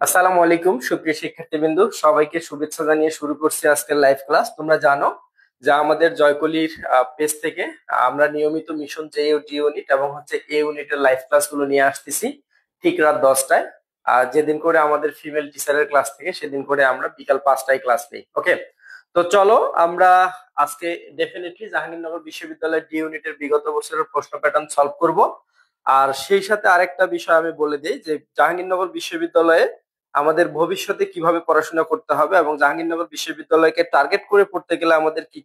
আসসালামু আলাইকুম সুপ্রিয় শিক্ষার্থীবৃন্দ, সবাইকে শুভেচ্ছা জানিয়ে শুরু করছি আজকের লাইভ ক্লাস। তোমরা জানো যে আমাদের জয়কলির পেজ থেকে আমরা নিয়মিত mission J O D unit এবং হচ্ছে এ ইউনিটের লাইভ ক্লাস গুলো নিয়ে আসতেছি ঠিক রাত 10টায়। আর যেদিন করে আমাদের ফিমেল টিচারের ক্লাস থেকে সেদিন করে আমরা বিকাল 5টায় ক্লাস নেই। ওকে, তো চলো আমরা আজকে ডেফিনেটলি জাহাঙ্গীরনগর বিশ্ববিদ্যালয়ের ডি ইউনিটের বিগত বছরের প্রশ্ন প্যাটার্ন সলভ করব। আর সেই সাথে আরেকটা বিষয় আমি বলে দিই যে জাহাঙ্গীরনগর বিশ্ববিদ্যালয়ে আমাদের ভবিষ্যতে কিভাবে পড়াশোনা করতে হবে এবং জাহাঙ্গীরনগর বিশ্ববিদ্যালয়কে টার্গেট করে পড়তে গেলে আমাদের কি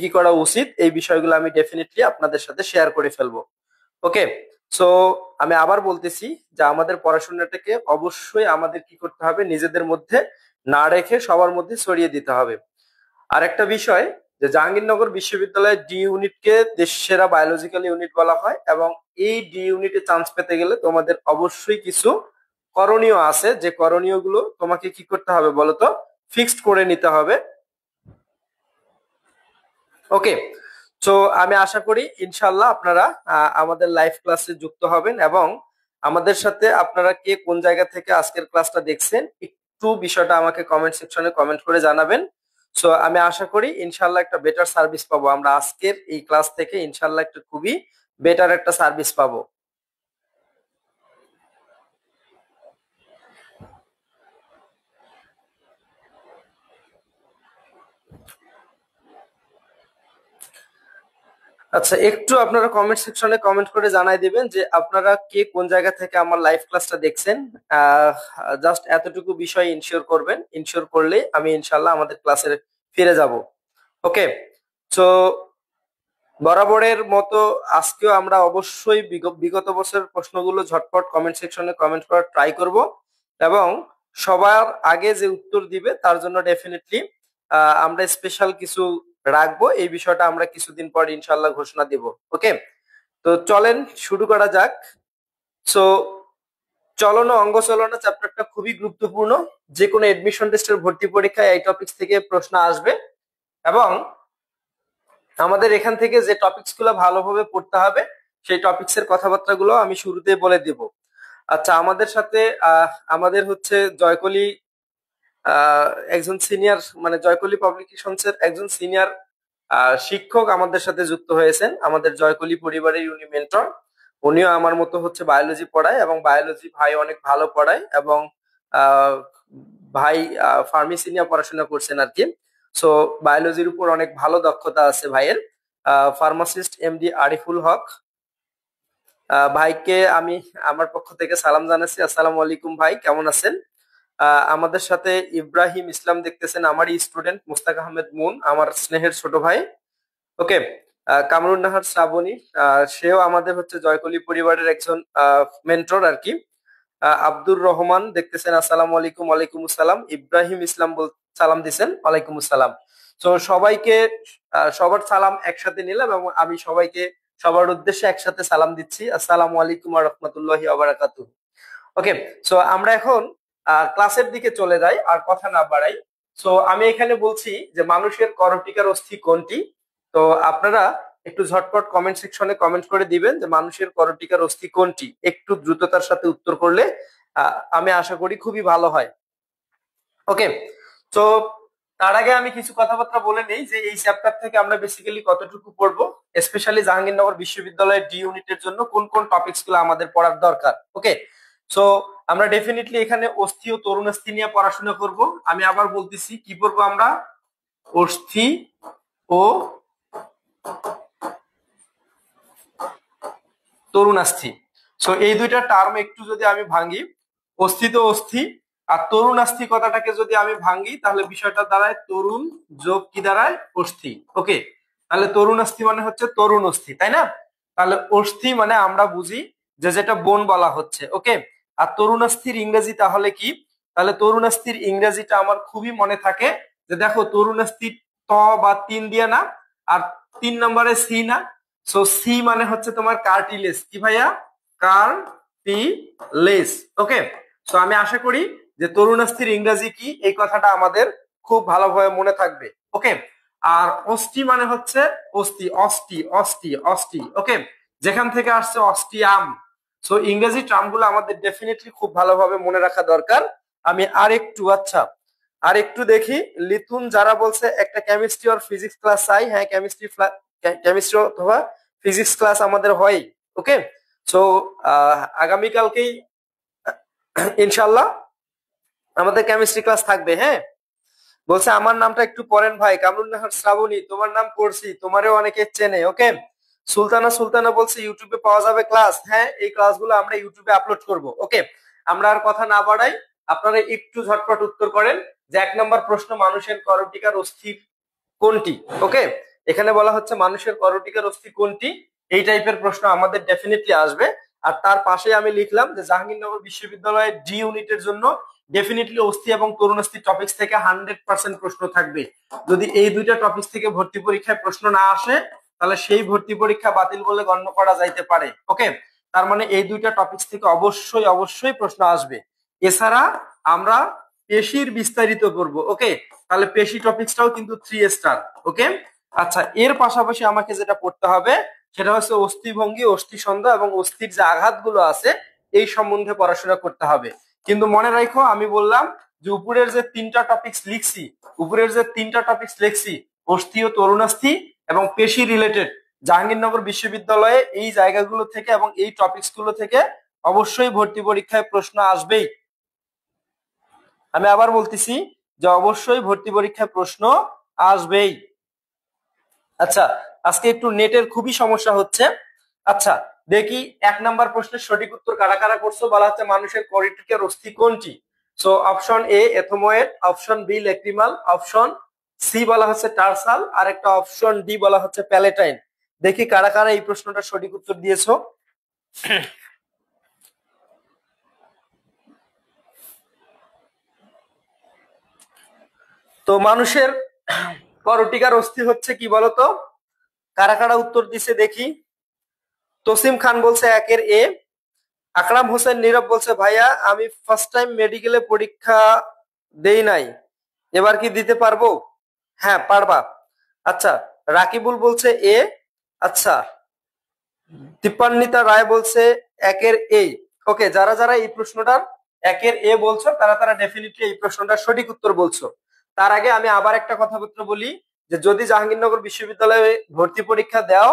কি করা উচিত, এই বিষয়গুলো আমি ডেফিনেটলি আপনাদের সাথে শেয়ার করে ফেলবো। ওকে, সো আমি আবার বলতেছি যে আমাদের পড়াশোনাটাকে অবশ্যই আমাদের কি করতে হবে, নিজেদের মধ্যে না রেখে সবার মধ্যে ছড়িয়ে দিতে হবে। আর একটা বিষয়, যে জাহাঙ্গীরনগর বিশ্ববিদ্যালয়ের ডি ইউনিটকে দেশ সেরা বায়োলজিক্যাল ইউনিট বলা হয় এবং এই ডি ইউনিটে চান্স পেতে গেলে তোমাদের অবশ্যই কিছু করণীয় আছে, যে করণীয় গুলো তোমাকে কি করতে হবে বলতো, ফিক্সড করে নিতে হবে। ওকে, তো আমি আশা করি ইনশাল্লাহ আপনারা আমাদের লাইভ ক্লাসে যুক্ত হবেন এবং আমাদের সাথে আপনারা কে কোন জায়গা থেকে আজকের ক্লাসটা দেখছেন একটু বিষয়টা আমাকে কমেন্ট সেকশনে কমেন্ট করে জানাবেন। সো আমি আশা করি ইনশাল্লাহ একটা বেটার সার্ভিস পাবো আমরা আজকের এই ক্লাস থেকে, ইনশাল্লাহ একটা খুবই বেটার একটা সার্ভিস পাবো। আচ্ছা, একটু আপনারা কমেন্ট সেকশনে কমেন্ট করে জানাই দিবেন যে আপনারা কে কোন জায়গা থেকে আমার লাইভ ক্লাসটা দেখছেন। জাস্ট এতটুকু বিষয় ইনশিওর করবেন, ইনশিওর করলে আমি ইনশাল্লাহ আমাদের ক্লাসে ফিরে যাব। ওকে, তো বরাবরের মতো আজকেও আমরা অবশ্যই বিগত বছরের প্রশ্নগুলো ঝটপট কমেন্ট সেকশনে কমেন্ট করার ট্রাই করব এবং সবার আগে যে উত্তর দিবে তার জন্য ডেফিনেটলি আমরা স্পেশাল কিছু রাখবো। এই বিষয়টা আমরা কিছুদিন পর ইনশাল্লাহ ঘোষণা দিব। ওকে, তো চলেন শুরু করা যাক। সো চলন ও অঙ্গ চলনা চ্যাপ্টারটা খুবই গুরুত্বপূর্ণ। যে কোনো এডমিশন টেস্টের ভর্তি পরীক্ষায় এই টপিক থেকে প্রশ্ন আসবে এবং আমাদের এখান থেকে যে টপিকস গুলো ভালোভাবে পড়তে হবে সেই টপিকস এর কথাবার্তা গুলো আমি শুরুতে বলে দিব। আচ্ছা, আমাদের সাথে আমাদের হচ্ছে জয়কলি একজন সিনিয়র, মানে জয়কলি পাবলিকেশনস এর একজন সিনিয়র শিক্ষক আমাদের সাথে যুক্ত হয়েছেন, আমাদের জয়কলি পরিবারের উনি মেন্টর। উনিও আমার মতো হচ্ছে বায়োলজি পড়ায় এবং বায়োলজি ভাই অনেক ভালো পড়ায় এবং আহ, ভাই ফার্মেসি নিয়ে পড়াশোনা করছেন আর কি। সো বায়োলজির উপর অনেক ভালো দক্ষতা আছে ভাইয়ের। ফার্মাসিস্ট এমডি আরিফুল হক ভাইকে আমি আমার পক্ষ থেকে সালাম জানাচ্ছি। আসসালামু আলাইকুম ভাই, কেমন আছেন? আমাদের সাথে ইব্রাহিম ইসলাম দেখতেছেন, আমারই স্টুডেন্ট মুস্তাক আহমেদ মুন, আমার স্নেহের ছোট ভাই। ওকে, কামরুন নাহার শ্রাবণী, সেও আমাদের হচ্ছে জয়কলি পরিবারের একজন মেন্টর আর কি। আব্দুর রহমান দেখতেছেন, আসসালামু আলাইকুম। ওয়ালাইকুম আসসালাম। ইব্রাহিম ইসলাম সালাম দিছেন, ওয়ালাইকুম আসসালাম। তো সবাইকে সবার সালাম একসাথে নিলাম এবং আমি সবাইকে সবার উদ্দেশ্যে একসাথে সালাম দিচ্ছি, আসসালামু আলাইকুম ওয়া রাহমাতুল্লাহি ওয়া বারাকাতুহু। ওকে, সো আমরা এখন ক্লাসের দিকে চলে যাই আর কথা না বাড়াই। সো আমি এখানে বলছি যে মানুষের করটিকার অস্থি কোনটি। তো আপনারা একটু ঝটপট কমেন্ট সেকশনে কমেন্ট করে দিবেন যে মানুষের করটিকার অস্থি কোনটি, একটু দ্রুততার সাথে উত্তর করলে আমি আশা করি খুবই ভালো হয়। ওকে, তো তার আগে আমি কিছু কথাবার্তা বলে নেই যে এই চ্যাপ্টার থেকে আমরা বেসিক্যালি কতটুকু পড়বো, স্পেশালি জাহাঙ্গীরনগর বিশ্ববিদ্যালয়ের ডি ইউনিটের জন্য কোন কোন টপিকস গুলো আমাদের পড়ার দরকার। ওকে, সো আমরা ডেফিনেটলি এখানে অস্থি ও তরুণাস্থি নিয়ে পড়াশোনা করব। আমি আবার বলতেছি কি পড়বো আমরা, অস্থি ও তরুণাস্থি। সো এই দুইটা টার্ম একটু যদি আমি ভাঙি, অস্থি তো অস্থি আর তরুণাস্থি কথাটাকে যদি আমি ভাঙি তাহলে বিষয়টা দাঁড়ায় তরুণ যোগ কি দাঁড়ায়, অস্থি। ওকে, তাহলে তরুণাস্থি মানে হচ্ছে তরুণ অস্থি, তাই না? তাহলে অস্থি মানে আমরা বুঝি যে যেটা বোন বলা হচ্ছে। ওকে, আর তরুণাস্থির ইংরেজি তাহলে কি? তাহলে তরুণাস্থির ইংরেজিটা আমার খুবই মনে থাকে যে দেখো তরুণাস্থির ত বা তিন দিয়ে না, আর 3 নম্বরে সি না। সো সি মানে হচ্ছে তোমার কার্টিলেজ, কি ভাইয়া? কার্টিলেজ। ওকে, সো আমি আশা করি যে তরুণাস্থির ইংরেজি কি এই কথাটা আমাদের খুব ভালোভাবে মনে থাকবে। ওকে, আর অস্থি মানে হচ্ছে অস্থি, অস্থি অস্থি অস্থি। ওকে, যেখান থেকে আসছে অস্টিয়াম। সো ইংরেজি টার্মগুলো আমাদের ডেফিনেটলি খুব ভালোভাবে মনে রাখা দরকার। আমি আরেকটু দেখি। লিথুন যারা বলছে একটা কেমিস্ট্রি আর ফিজিক্স ক্লাস চাই, হ্যাঁ কেমিস্ট্রি অথবা ফিজিক্স ক্লাস আমাদের হয়। ওকে, সো আগামীকালকেই ইনশাল্লাহ আমাদের কেমিস্ট্রি ক্লাস থাকবে। হ্যাঁ, বলছে আমার নামটা একটু পড়েন ভাই। কামরুন্নাহার শ্রাবণী, তোমার নাম পড়ছি, তোমারও অনেকে চেনে। ওকে, সুলতানা বলছে ইউটিউবে পাওয়া যাবে ক্লাস। হ্যাঁ, এই ক্লাসগুলো আমরা ইউটিউবে আপলোড করব। ওকে, আমরা আর কথা না বাড়াই, আপনারা একটু ঝটপট উত্তর করেন যে 1 নম্বর প্রশ্ন, মানুষের করটিকার অস্থির কোনটি? ওকে, এখানে বলা হচ্ছে মানুষের করটিকার অস্থি কোনটি, এই টাইপের প্রশ্ন আমাদের ডেফিনেটলি আসবে। আর তার পাশে আমি লিখলাম যে জাহাঙ্গীরনগর বিশ্ববিদ্যালয়ের ডি ইউনিটের জন্য ডেফিনেটলি অস্থি এবং তরুণাস্থি টপিক্স থেকে 100% প্রশ্ন থাকবে। যদি এই দুইটা টপিক্স থেকে ভর্তি পরীক্ষায় প্রশ্ন না আসে, তাহলে সেই ভর্তি পরীক্ষা বাতিল বলে গণ্য করা যাইতে পারে। ওকে, তার মানে এই দুইটা টপিক্স থেকে অবশ্যই প্রশ্ন আসবে। এছাড়া আমরা পেশির বিস্তারিত করব। ওকে, তাহলে পেশি টপিক্সটাও কিন্তু 3 স্টার। ওকে, আচ্ছা, এর পাশাপাশি আমাকে যেটা পড়তে হবে সেটা হচ্ছে অস্থিভঙ্গি, অস্থিসন্ধ এবং অস্থির যে আঘাতগুলো আছে এই সম্বন্ধে পড়াশোনা করতে হবে। কিন্তু মনে রাখো, আমি বললাম যে উপরের যে তিনটা টপিক্স লিখছি, অস্থি ও তরুণাস্থি এবং পেশি রিলেটেড, জাহাঙ্গীরনগর বিশ্ববিদ্যালয়ে এই জায়গাগুলো থেকে এবং এই টপিকস গুলো থেকে অবশ্যই ভর্তি পরীক্ষায় প্রশ্ন আসবেই। আমি আবার বলতেছি যে অবশ্যই ভর্তি পরীক্ষায় প্রশ্ন আসবেই। আচ্ছা, আজকে একটু নেটের খুবই সমস্যা হচ্ছে। আচ্ছা, দেখি 1 নম্বর প্রশ্নের সঠিক উত্তর কারা কারা করছো। বলা হচ্ছে মানুষের করটিকার অস্থি কোনটি? So option A ethmoid, option B lacrimal, option C বলা হচ্ছে টার্সাল, আর একটা অপশন ডি বলা হচ্ছে প্যালেটাইন। দেখি কারা কারা এই প্রশ্নটা সঠিক উত্তর দিয়েছো। তো মানুষের করটিকার অস্থি হচ্ছে কি বলতো, কারা কারা উত্তর দিছে দেখি। তসিম খান বলছে 1-এর এ। আকরাম হোসেন নীরব বলছে ভাইয়া আমি ফার্স্ট টাইম মেডিকেলে পরীক্ষা দেই নাই, এবার কি দিতে পারবো? হ্যাঁ পারবা। আচ্ছা, রাকিবুল বলছে এ। আচ্ছা, তিপ্পান্বিতা রায় বলছে 1-এর এ। ওকে, যারা যারা এই প্রশ্নটার 1-এর এ বলছো তারা তারা ডেফিনেটলি এই প্রশ্নটার সঠিক উত্তর বলছো। তার আগে আমি আবার একটা কথাবার্তা বলি যে যদি জাহাঙ্গীরনগর বিশ্ববিদ্যালয়ে ভর্তি পরীক্ষা দাও,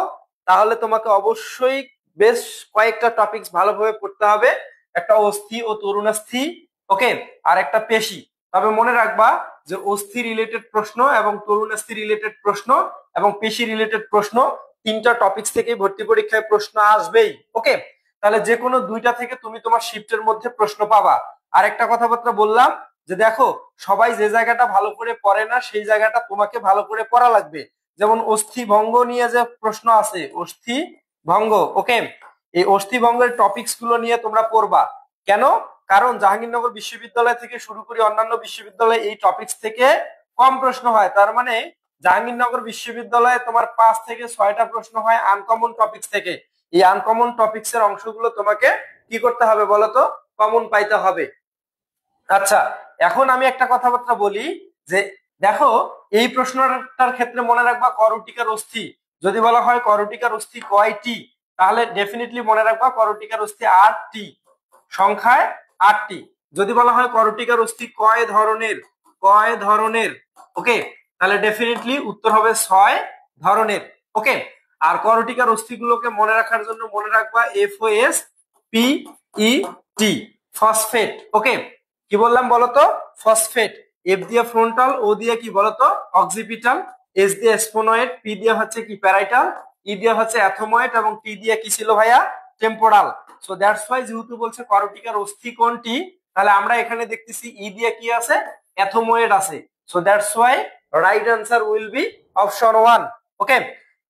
তাহলে তোমাকে অবশ্যই বেশ কয়েকটা টপিকস ভালোভাবে পড়তে হবে। একটা অস্থি ও তরুণাস্থি, ওকে, আর একটা পেশি। তবে মনে রাখবা যে অস্থি রিলেটেড প্রশ্ন এবং তরুণাস্থি রিলেটেড প্রশ্ন এবং পেশি রিলেটেড প্রশ্ন, তিনটা টপিকস থেকে ভর্তি পরীক্ষায় প্রশ্ন আসবেই। ওকে, তাহলে যে কোনো দুইটা থেকে তুমি তোমার শিফটের মধ্যে প্রশ্ন পাবা। আর একটা কথাবার্তা বললাম যে দেখো, সবাই যে জায়গাটা ভালো করে পড়ে না সেই জায়গাটা তোমাকে ভালো করে পড়া লাগবে। যেমন অস্থি ভঙ্গ নিয়ে যে প্রশ্ন আছে, অস্থি ভঙ্গ, ওকে, এই অস্থি ভঙ্গের টপিকস গুলো নিয়ে তোমরা পড়বা। কেন? কারণ জাহাঙ্গীরনগর বিশ্ববিদ্যালয় থেকে শুরু করে অন্যান্য বিশ্ববিদ্যালয়ে এই টপিকস থেকে কম প্রশ্ন হয়। তার মানে জাহাঙ্গীরনগর বিশ্ববিদ্যালয়ে তোমার 5 থেকে 6টা প্রশ্ন হয় আনকমন টপিকস থেকে। এই আনকমন টপিকস এর অংশগুলো তোমাকে কি করতে হবে বলতো, কমন পাইতে হবে। আচ্ছা, এখন আমি একটা কথাবার্তা বলি যে দেখো, এই প্রশ্নটার ক্ষেত্রে মনে রাখবা করটিকার অস্থি যদি বলা হয় করটিকার অস্থি কয়টি, তাহলে ডেফিনেটলি মনে রাখবা করটিকার অস্থি 8টি, সংখ্যায় 8টি। যদি বলা হয় করটিকার অস্থি কয় ধরনের, ওকে, তাহলে ডেফিনেটলি উত্তর হবে 6 ধরনের। ওকে, আর করটিকার অস্থিগুলোকে মনে রাখার জন্য মনে রাখবা FOSPET, ফসফেট। ওকে, কি বললাম বলতো, ফসফেট। এফ দিয়ে ফ্রন্টাল, ও দিয়ে কি বলতো অক্সিপিটাল, এস দিয়ে স্পোনয়েড, পি দিয়ে হচ্ছে কি প্যারাইটাল, ই দিয়ে হচ্ছে অ্যাথোময়েড এবং টি দিয়ে কি ছিল ভাইয়া, টেম্পোরাল। সো দ্যাটস ওয়াই যেহেতু বলছে করটিকার অস্থি কোনটি, তাহলে আমরা এখানে দেখতেছি ই দিয়ে কি আছে, অ্যাথোময়েড আছে। So that's why right answer will be option 1। ওকে,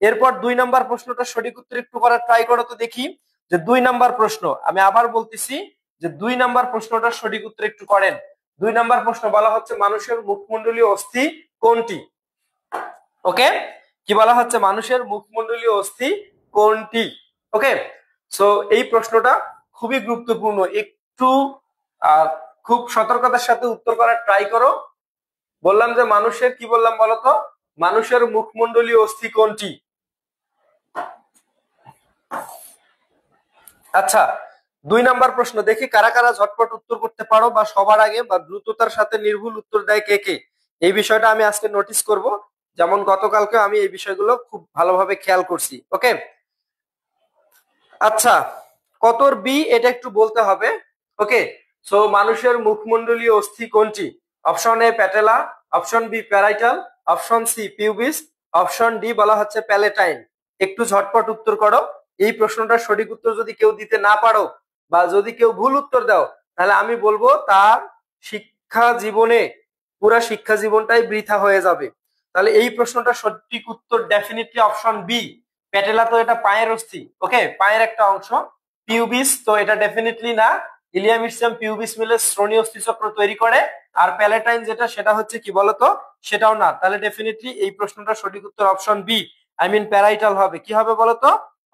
এরপর 2 নম্বর প্রশ্নটা সঠিক উত্তর একটু করার ট্রাই করো তো দেখি। যে 2 নম্বর প্রশ্ন, আমি আবার বলতেছি যে 2 নম্বর প্রশ্নটা সঠিক উত্তর একটু করেন। 2 নম্বর প্রশ্ন বলা হচ্ছে মানুষের মুখমণ্ডলীয় অস্থি কোনটি? ওকে, কি বলা হচ্ছে, মানুষের মুখমণ্ডলীয় অস্থি কোনটি? ওকে, সো এই প্রশ্নটা খুবই গুরুত্বপূর্ণ, একটু খুব সতর্কতার সাথে উত্তর করার ট্রাই করো। বললাম যে মানুষের কি বললাম বলতো, মানুষের মুখমণ্ডলীয় অস্থি কোনটি? আচ্ছা, 2 নাম্বার প্রশ্ন, দেখি কারা কারা ঝটপট উত্তর করতে পারো বা সবার আগে বা দ্রুততার সাথে নির্ভুল উত্তর দেয় কে কে। এই বিষয়টা আমি আজকে নোটিস করব, যেমন গতকালকে আমি এই বিষয়গুলো খুব ভালোভাবে খেয়াল করছি। ওকে, আচ্ছা, কতর বি এটা একটু বলতে হবে। ওকে, সো মানুষের মুখমণ্ডলীয় অস্থি কোনটি? Option A patella, option B parietal, option C pubis, option D বলা হচ্ছে প্যালেটাইন। একটু ঝটপট উত্তর করো। এই প্রশ্নটার সঠিক উত্তর যদি কেউ দিতে না পারো বা যদি কেউ ভুল উত্তর দাও, তাহলে আমি বলবো তার শিক্ষা জীবনে পুরা শিক্ষা জীবনটাই বৃথা হয়ে যাবে। তাহলে এই প্রশ্নটার সঠিক উত্তর ডেফিনেটলি অপশন বি প্যাটেলা। তো এটা পায়ের অস্থি, ওকে, পায়ের একটা অংশ। পিউবিস তো এটা ডেফিনেটলি না, ইলিয়াম ইটসাম পিউবিস মিলে শ্রোণী অস্থি চক্র তৈরি করে। আর প্যালেটাইন যেটা সেটা হচ্ছে কি বলতো, সেটাও না। তাহলে ডেফিনেটলি এই প্রশ্নটার সঠিক উত্তর option B I mean parietal হবে। কি হবে বলতো?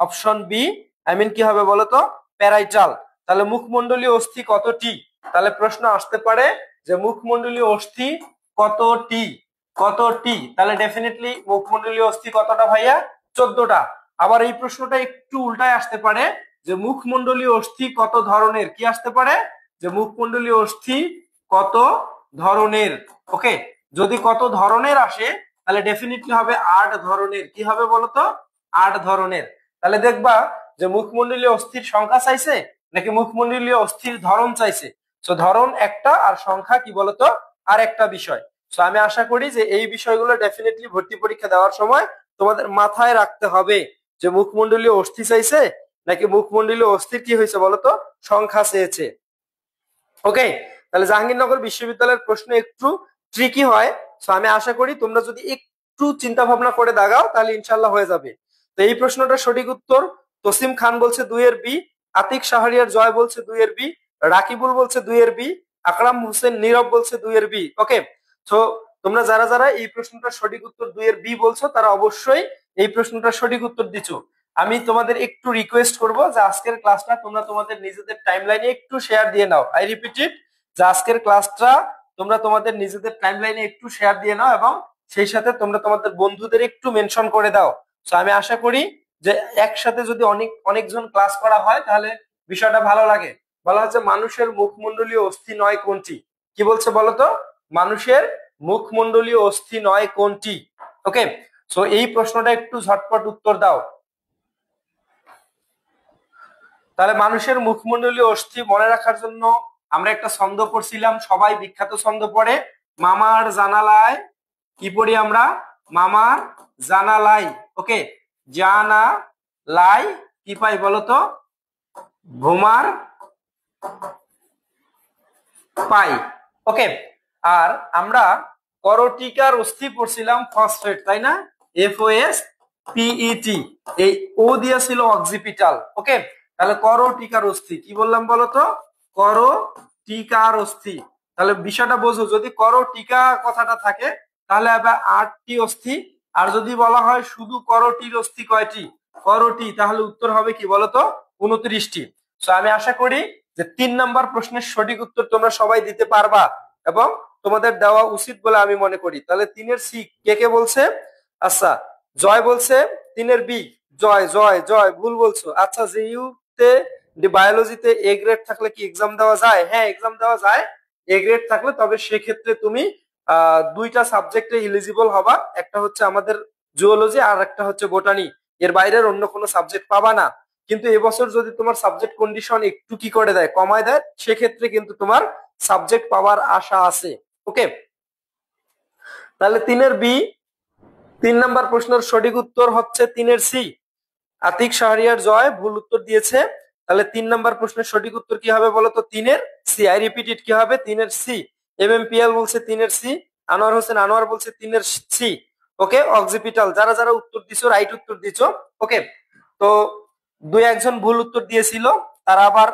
অপশন বি আই মিন কি হবে বলতো? প্যারাইটাল। তাহলে মুখমণ্ডলীয় অস্থি কতটি? তাহলে প্রশ্ন আসতে পারে যে মুখমণ্ডলীয় অস্থি কতটি, কতটি? তাহলে ডেফিনেটলি মুখমণ্ডলীয় অস্থি কতটা ভাইয়া? 14টা। আবার এই প্রশ্নটা একটু উল্টায় আসতে পারে যে মুখমণ্ডলীয় অস্থি কত ধরনের? কি আসতে পারে? যে মুখমণ্ডলীয় অস্থি কত ধরনের। ওকে, যদি কত ধরনের আসে তাহলে ডেফিনেটলি হবে 8 ধরনের। কি হবে বলতো? 8 ধরনের। তাহলে দেখবা যে মুখমণ্ডলীয় অস্থির সংখ্যা চাইছে নাকি মুখমণ্ডলীয় অস্থির ধরন চাইছে। তো ধরন একটা আর সংখ্যা কি বলতো আর একটা বিষয়। তো আমি আশা করি যে এই বিষয়গুলো ডেফিনেটলি ভর্তি পরীক্ষা দেওয়ার সময় তোমাদের মাথায় রাখতে হবে যে মুখমণ্ডলীয় অস্থি চাইছে নাকি মুখমণ্ডলীয় অস্থির কি হয়েছে বলতো সংখ্যা চেয়েছে। ওকে, তাহলে জাহাঙ্গীরনগর বিশ্ববিদ্যালয়ের প্রশ্ন একটু ট্রিকি হয়। তো আমি আশা করি তোমরা যদি একটু চিন্তা ভাবনা করে দাগাও তাহলে ইনশাল্লাহ হয়ে যাবে। তো এই প্রশ্নটার সঠিক উত্তর তসিম খান বলছে 2 এর বি, আতিক শাহরিয়ার জয় বলছে 2 এর বি, রাকিবুল বলছে 2 এর বি, আকরাম হোসেন নীরব বলছে 2 এর বি। ওকে, তো তোমরা যারা যারা এই প্রশ্নটার সঠিক উত্তর 2 এর বি বলছো তারা অবশ্যই এই প্রশ্নটার সঠিক উত্তর দিছো। আমি তোমাদের একটু রিকোয়েস্ট করব যে আজকের ক্লাসটা তোমরা তোমাদের নিজেদের টাইমলাইনে একটু শেয়ার দিয়ে নাও। আই রিপিট ইট, যে আজকের ক্লাসটা তোমরা তোমাদের নিজেদের টাইমলাইনে একটু শেয়ার দিয়ে নাও এবং সেই সাথে তোমরা তোমাদের বন্ধুদের একটু মেনশন করে দাও। তো আমি আশা করি যে একসাথে যদি অনেকজন ক্লাস করা হয় তাহলে বিষয়টা ভালো লাগে। বলা হচ্ছে মানুষের মুখমণ্ডলীয় অস্থি নয় কোনটি? কি বলছে বলতো? মানুষের মুখমণ্ডলীয় অস্থি নয় কোনটি? ওকে, সো এই প্রশ্নটা একটু ঝটপট উত্তর দাও। তাহলে মানুষের মুখমণ্ডলীয় অস্থি মনে রাখার জন্য আমরা একটা ছন্দ পড়ছিলাম, সবাই বিখ্যাত ছন্দ পড়ে, মামার জানালায়। কি পড়ি আমরা? মামার জানালাই। ওকে, জানা লাই কি পাই বলতো? ঘুমার পাই। ওকে, আর আমরা করটিকার অস্থি পড়ছিলাম ফসফেট, তাই না? FOS PET, এই ও দিয়া ছিল অক্সিপিটাল। ওকে, তাহলে করটিকার অস্থি কি বললাম বলতো? করটিকার অস্থি। তাহলে বিষয়টা বোঝো, যদি করটিকা কথাটা থাকে তাহলে আবার 8টি অস্থি, আর যদি বলা হয় শুধু করটির অস্থি কয়টি? করটি, তাহলে উত্তর হবে কি বলতো? 29টি। তো আমি আশা করি যে 3 নাম্বার প্রশ্নের সঠিক উত্তর তোমরা সবাই দিতে পারবা এবং তোমাদের দেওয়া উচিত বলে আমি মনে করি। তাহলে 3-এর সি কে কে বলছে? আচ্ছা, জয় বলছে 3-এর বি। জয় জয় জয় ভুল বলছো। আচ্ছা, জিইউতে বায়োলজিতে এ গ্রেড থাকলে কি এক্সাম দেওয়া যায়? হ্যাঁ, এক্সাম দেওয়া যায় এ গ্রেড থাকলে। তবে সেক্ষেত্রে তুমি 2টা সাবজেক্টে এলিজিবল হবা, একটা হচ্ছে আমাদের জুওলজি আর একটা হচ্ছে বোটানি। এর বাইরের অন্য কোনো সাবজেক্ট পাবা না। কিন্তু এবছর যদি তোমার সাবজেক্ট কন্ডিশন একটু কি করে দেয়, কমায় দেয়, সেক্ষেত্রে কিন্তু তোমার সাবজেক্ট পাওয়ার আশা আছে। ওকে, তাহলে 3-এর বি। 3 নাম্বার প্রশ্নের সঠিক উত্তর হচ্ছে 3-এর সি, আতিক শাহরিয়ার জয় ভুল উত্তর দিয়েছে। তাহলে 3 নাম্বার প্রশ্নের সঠিক উত্তর কি হবে বলতো? 3-এর সি। আই রিপিট ইট, কি হবে? 3-এর সি। MMPL বলছে 3-এর সি, আনোয়ার হোসেন আনোয়ার বলছে 3-এর সি। ওকে, অক্সিপিটাল। যারা যারা উত্তর দিছো রাইট উত্তর দিছো। ওকে, তো 2-1 জন ভুল উত্তর দিয়েছিল, তারা আবার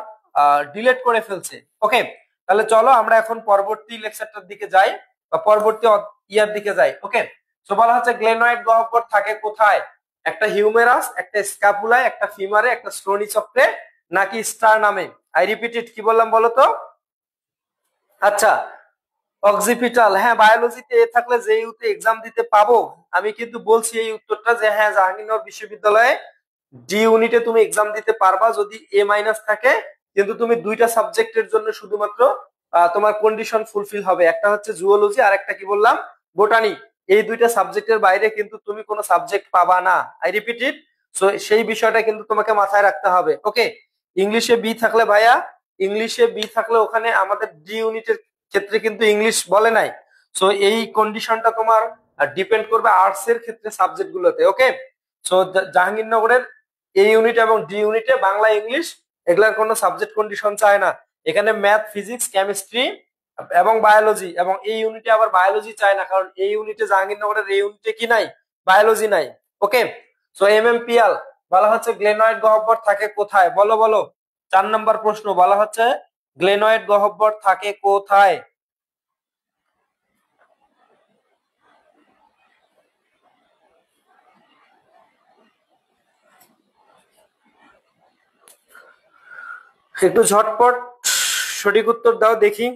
ডিলেট করে ফেলছে। ওকে, তাহলে চলো আমরা এখন পরবর্তী লেকচারটার দিকে যাই বা পরবর্তী ইয়ার দিকে যাই। ওকে, তো বলা হচ্ছে গ্লেনয়েড গহ্বর থাকে কোথায়? একটা হিউমেরাস, একটা স্ক্যাপুলায়, একটা ফিমারে, একটা শ্রোণী চক্রে, নাকি স্টার নামে? আই রিপিট ইট, কি বললাম বলতো? আচ্ছা, অক্সিপিটাল। হ্যাঁ, বায়োলজিতে এ থাকলে জেইউতে এক্সাম দিতে পাবো। আমি কিন্তু বলছি এই উত্তরটা যে হ্যাঁ, জাহাঙ্গীরনগর বিশ্ববিদ্যালয়ে ডি ইউনিটে তুমি এক্সাম দিতে পারবা যদি A- থাকে, কিন্তু তুমি দুইটা সাবজেক্টের জন্য শুধুমাত্র তোমার কন্ডিশন ফুলফিল হবে, একটা হচ্ছে জুওলজি আর একটা কি বললাম বোটানি। এই দুইটা সাবজেক্টের বাইরে কিন্তু তুমি কোনো সাবজেক্ট পাবা না, আই রিপিট ইট। সো সেই বিষয়টা কিন্তু তোমাকে মাথায় রাখতে হবে। ওকে, ইংলিশে বি থাকলে ভাইয়া, ইংলিশে বি থাকলে ওখানে আমাদের ডি ইউনিটের ক্ষেত্রে কিন্তু ইংলিশ বলে নাই। সো এই কন্ডিশনটা তোমার ডিপেন্ড করবে আর্টস এর ক্ষেত্রে সাবজেক্ট গুলোতে। ওকে, সো জাহাঙ্গীরনগরের এ ইউনিট এবং ডি ইউনিটে বাংলা ইংলিশ এগুলার কোনো সাবজেক্ট কন্ডিশন চায় না। এখানে ম্যাথ, ফিজিক্স, কেমিস্ট্রি এবং বায়োলজি, এবং এই ইউনিটে আবার বায়োলজি চায় না, কারণ এই ইউনিটে জাহাঙ্গীরনগরের এই ইউনিটে কি নাই, বায়োলজি নাই। ওকে, সো এমএমপিএল বলা হচ্ছে গ্লেনয়েড গহ্বর থাকে কোথায়, বলো বলো। 4 নম্বর প্রশ্ন বলা হচ্ছে গ্লেনয়েড গহ্বর থাকে কোথায়। একটু ঝটপট সঠিক উত্তর দাও দেখি।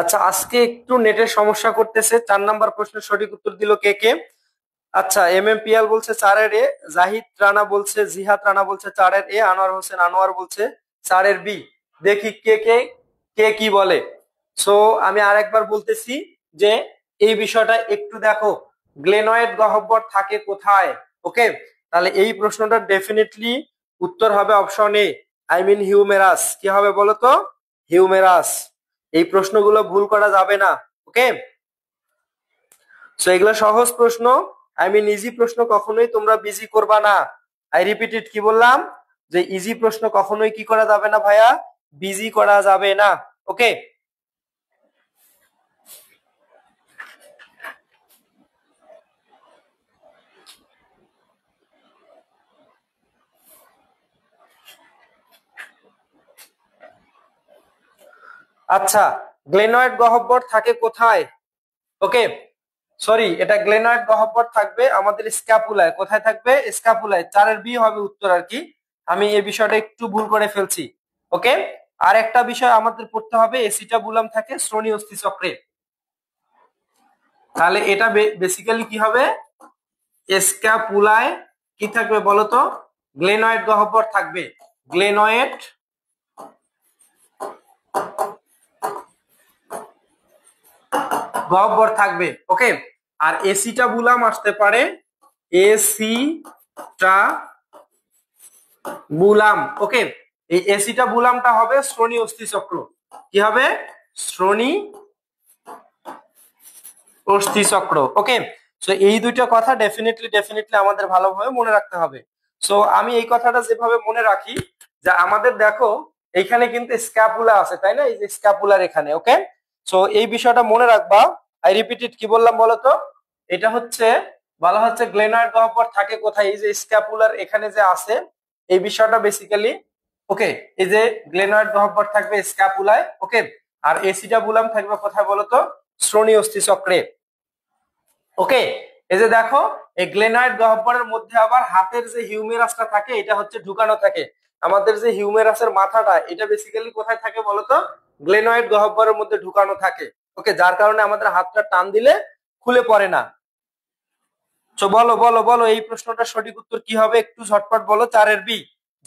আচ্ছা, আজকে একটু নেটের সমস্যা করতেছে। 4 নম্বর প্রশ্নের সঠিক উত্তর দিল কে কে? আচ্ছা, এমএমপিএল বলছে 4-এর এ, জাহিদ রানা বলছে, জিহাদ রানা বলছে 4-এর এ, আনোয়ার হোসেন আনোয়ার বলছে 4-এর বি। দেখি কে কে কে কি বলে। সো আমি আরেকবার বলতেছি যে এই বিষয়টা একটু দেখো, গ্লেনয়েড গহ্বর থাকে কোথায়। ওকে, তাহলে এই প্রশ্নটা ডেফিনেটলি উত্তর হবে option A, I mean humerus. কি হবে বলো তো? হিউমেরাস। এই প্রশ্নগুলো ভুল করা যাবে না। ওকে, সো এগুলো সহজ প্রশ্ন, আই মিন ইজি প্রশ্ন কখনোই তোমরা বিজি করবা না। আই রিপিট ইট, কি বললাম যে ইজি প্রশ্ন কখনোই কি করা যাবে না ভাইয়া, বিজি করা যাবে না। ওকে, আচ্ছা, গ্লেনয়েড গহ্বর থাকে কোথায়? ওকে, সরি, এটা গ্লেনয়েড গহ্বর থাকবে আমাদের স্ক্যাপুলায়। কোথায় থাকবে? স্ক্যাপুলায়। 4-এর বি হবে উত্তর আর কি, আমি এই বিষয়টা একটু ভুল করে ফেলছি। ওকে, আর একটা বিষয় আমাদের পড়তে হবে, এসিটাবুলাম থাকে শ্রোণী অস্থি চক্রে। তাহলে এটা বেসিক্যালি কি হবে, স্ক্যাপুলায় কি থাকবে বলতো? গ্লেনয়েড গহ্বর থাকবে, গ্লেনয়েড গহ্বর থাকবে। ওকে, আর এসিটাবুলাম আসতে পারে, এসিটাবুলাম। ওকে, এই এসিটাবুলামটা হবে শ্রোণী অস্থি চক্র। কি হবে? শ্রোণী অস্থি চক্র। ওকে, সো এই দুইটা কথা ডেফিনেটলি আমাদের ভালোভাবে মনে রাখতে হবে। সো আমি এই কথাটা যেভাবে মনে রাখি, যে আমাদের দেখো এইখানে কিন্তু স্ক্যাপুলা আছে, তাই না? এই যে স্ক্যাপুলার এখানে। ওকে, সো এই বিষয়টা মনে রাখবা। আই রিপিট ইট, কি বললাম বলতো? এটা হচ্ছে বলা হচ্ছে গ্লেনয়েড গহ্বর থাকে কোথায়, এই যে স্ক্যাপুলার এখানে যে আছে, এই বিষয়টা বেসিক্যালি। ওকে, এই যে গ্লেনয়েড গহ্বর থাকবে স্ক্যাপুলায়। ওকে, আর এসিটাবুলাম থাকবে কোথায় বলতো? শ্রোণী অস্থি চক্রে। ওকে, এই যে দেখো, এই গ্লেনয়েড গহ্বরের মধ্যে আবার হাতের যে হিউমেরাসটা থাকে এটা হচ্ছে ঢুকানো থাকে। আমাদের যে হিউমেরাসের মাথাটা, এটা বেসিক্যালি কোথায় থাকে বলতো? গ্লেনয়েড গহ্বরের মধ্যে ঢুকানো থাকে। ওকে, যার কারণে আমাদের হাতটা টান দিলে খুলে পড়ে না। তো বলো বলো বলো, এই প্রশ্নটার সঠিক উত্তর কি হবে? একটু ঝটপট বলো। 4-এর বি।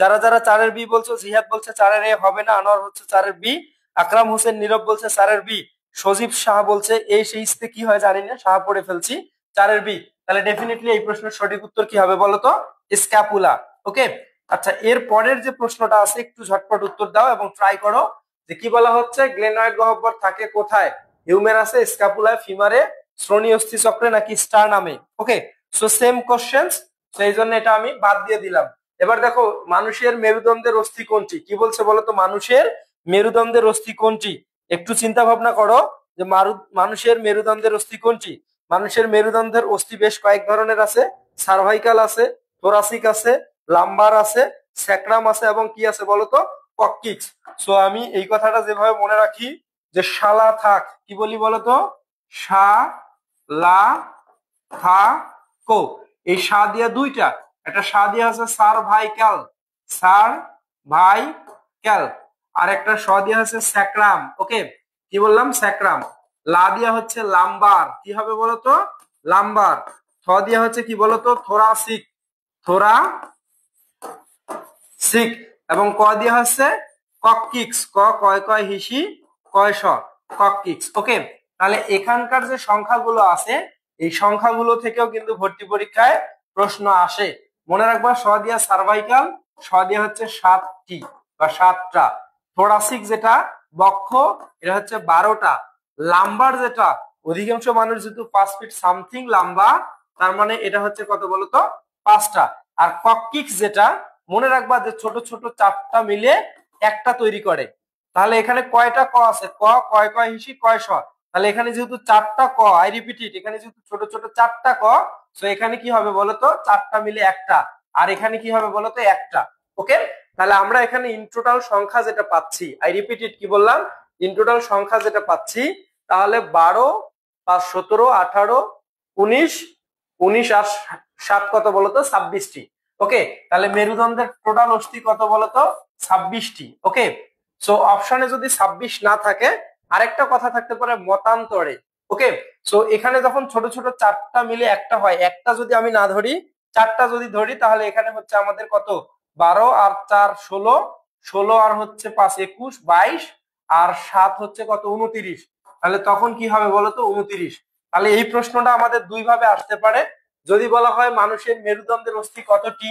যারা যারা 4-এর বি বলছো, জিহাদ বলছে 4-এর এ হবে না, আনোয়ার হচ্ছে 4-এর বি, আকরাম হোসেন নীরব বলছে 4-এর বি, সজীব শাহ বলছে এই সেই কি হয় জানি না, শাহ পড়ে ফেলছি, 4-এর বি। তাহলে ডেফিনেটলি এই প্রশ্নের সঠিক উত্তর কি হবে বলো তো? স্ক্যাপুলা। ওকে, আচ্ছা, এর পরের যে প্রশ্নটা আছে একটু ঝটপট উত্তর দাও এবং ট্রাই করো, যে কি বলা হচ্ছে গ্লেনয়েড গহ্বর থাকে কোথায়? হিউমেরাসে, স্ক্যাপুলায়, ফিমারে, শ্রোণী অস্থি চক্রে, নাকি স্টার নামে? ওকে, সো সেম কোশ্চেন্স, সেই জন্য এটা আমি বাদ দিয়ে দিলাম। এবার দেখো, মানুষের মেরুদণ্ডের অস্থি কোনটি? কি বলছে বলো তো? মানুষের মেরুদণ্ডের অস্থি কোনটি? একটু চিন্তা ভাবনা করো যে মানুষের মেরুদণ্ডের অস্থি কোনটি। মানুষের মেরুদণ্ডের অস্থি বেশ কয়েক ধরনের আছে, সার্ভাইকাল আছে, থোরাসিক আছে, লাম্বার আছে, স্যাক্রাম আছে, এবং কি আছে বলতো? কককিক্স। সো আমি এই কথাটা যেভাবে মনে রাখি, যে শালা থাক, কি বলি বলতো? শা লা থা কো। এই সা দিয়া দুইটা, একটা সা দিয়া আছে সার ভাই ক্যাল, সার ভাই ক্যাল, আর একটা স দিয়া আছে স্যাক্রাম। ওকে, কি বললাম? স্যাক্রাম। লা দিয়া হচ্ছে লাম্বার, কি হবে বলতো? লাম্বার। থ দিয়া হচ্ছে কি বলতো? Thoracic, thoracic. এবং ক দিয়া হচ্ছে কককিক্স, ক কয় কয় হিসি কয় স, কককিক্স। ওকে, তাহলে এখানকার যে সংখ্যাগুলো আছে এই সংখ্যাগুলো থেকেও কিন্তু ভর্তি পরীক্ষায় প্রশ্ন আসে। মনে রাখবা স দিয়া সার্ভাইকাল, স দিয়া হচ্ছে 7টি বা 7টা। থোরাসিক যেটা বক্ষ, এটা হচ্ছে 12টা। লাম্বার যেটা অধিকাংশ মানুষ যেহেতু 5 ফিট সামথিং লাম্বা, তার মানে এটা হচ্ছে কত বলতো? 5টা। আর কককিক্স যেটা, মনে রাখবা যে ছোট ছোট 4টা মিলে একটা তৈরি করে। তাহলে এখানে কয়টা ক আছে? ক কয় কয় হিসি কয় স। তাহলে এখানে যেহেতু 4টা ক, আই রিপিট ইট, এখানে যেহেতু ছোট ছোট 4টা ক, সো এখানে কি হবে বলতো? 4টা মিলে একটা। আর এখানে কি হবে বলতো? একটা। ওকে, তাহলে আমরা এখানে ইন টোটাল সংখ্যা যেটা পাচ্ছি, আই রিপিট ইট, কি বললাম? ইন টোটাল সংখ্যা যেটা পাচ্ছি, তাহলে 12 5 17 18 19, 19 আর 7 কত বলতো? 26টি। ওকে, তাহলে মেরুদণ্ডের টোটাল অস্থি কত বলতো? 26টি। ওকে, সো অপশনে যদি 26 না থাকে, আরেকটা কথা থাকতে পারে মতান্তরে। ওকে, সো এখানে যখন ছোট ছোট 4টা মিলে একটা হয়, একটা যদি আমি না ধরি, 4টা যদি ধরি, তাহলে এখানে হচ্ছে আমাদের কত? 12 আর 4 16, 16 আর হচ্ছে 5 21, 22, আর 7 হচ্ছে কত? 29। তাহলে তখন কি হবে বলতো? 29। তাহলে এই প্রশ্নটা আমাদের দুই ভাবে আসতে পারে। যদি বলা হয় মানুষের মেরুদণ্ডের অস্থি কতটি,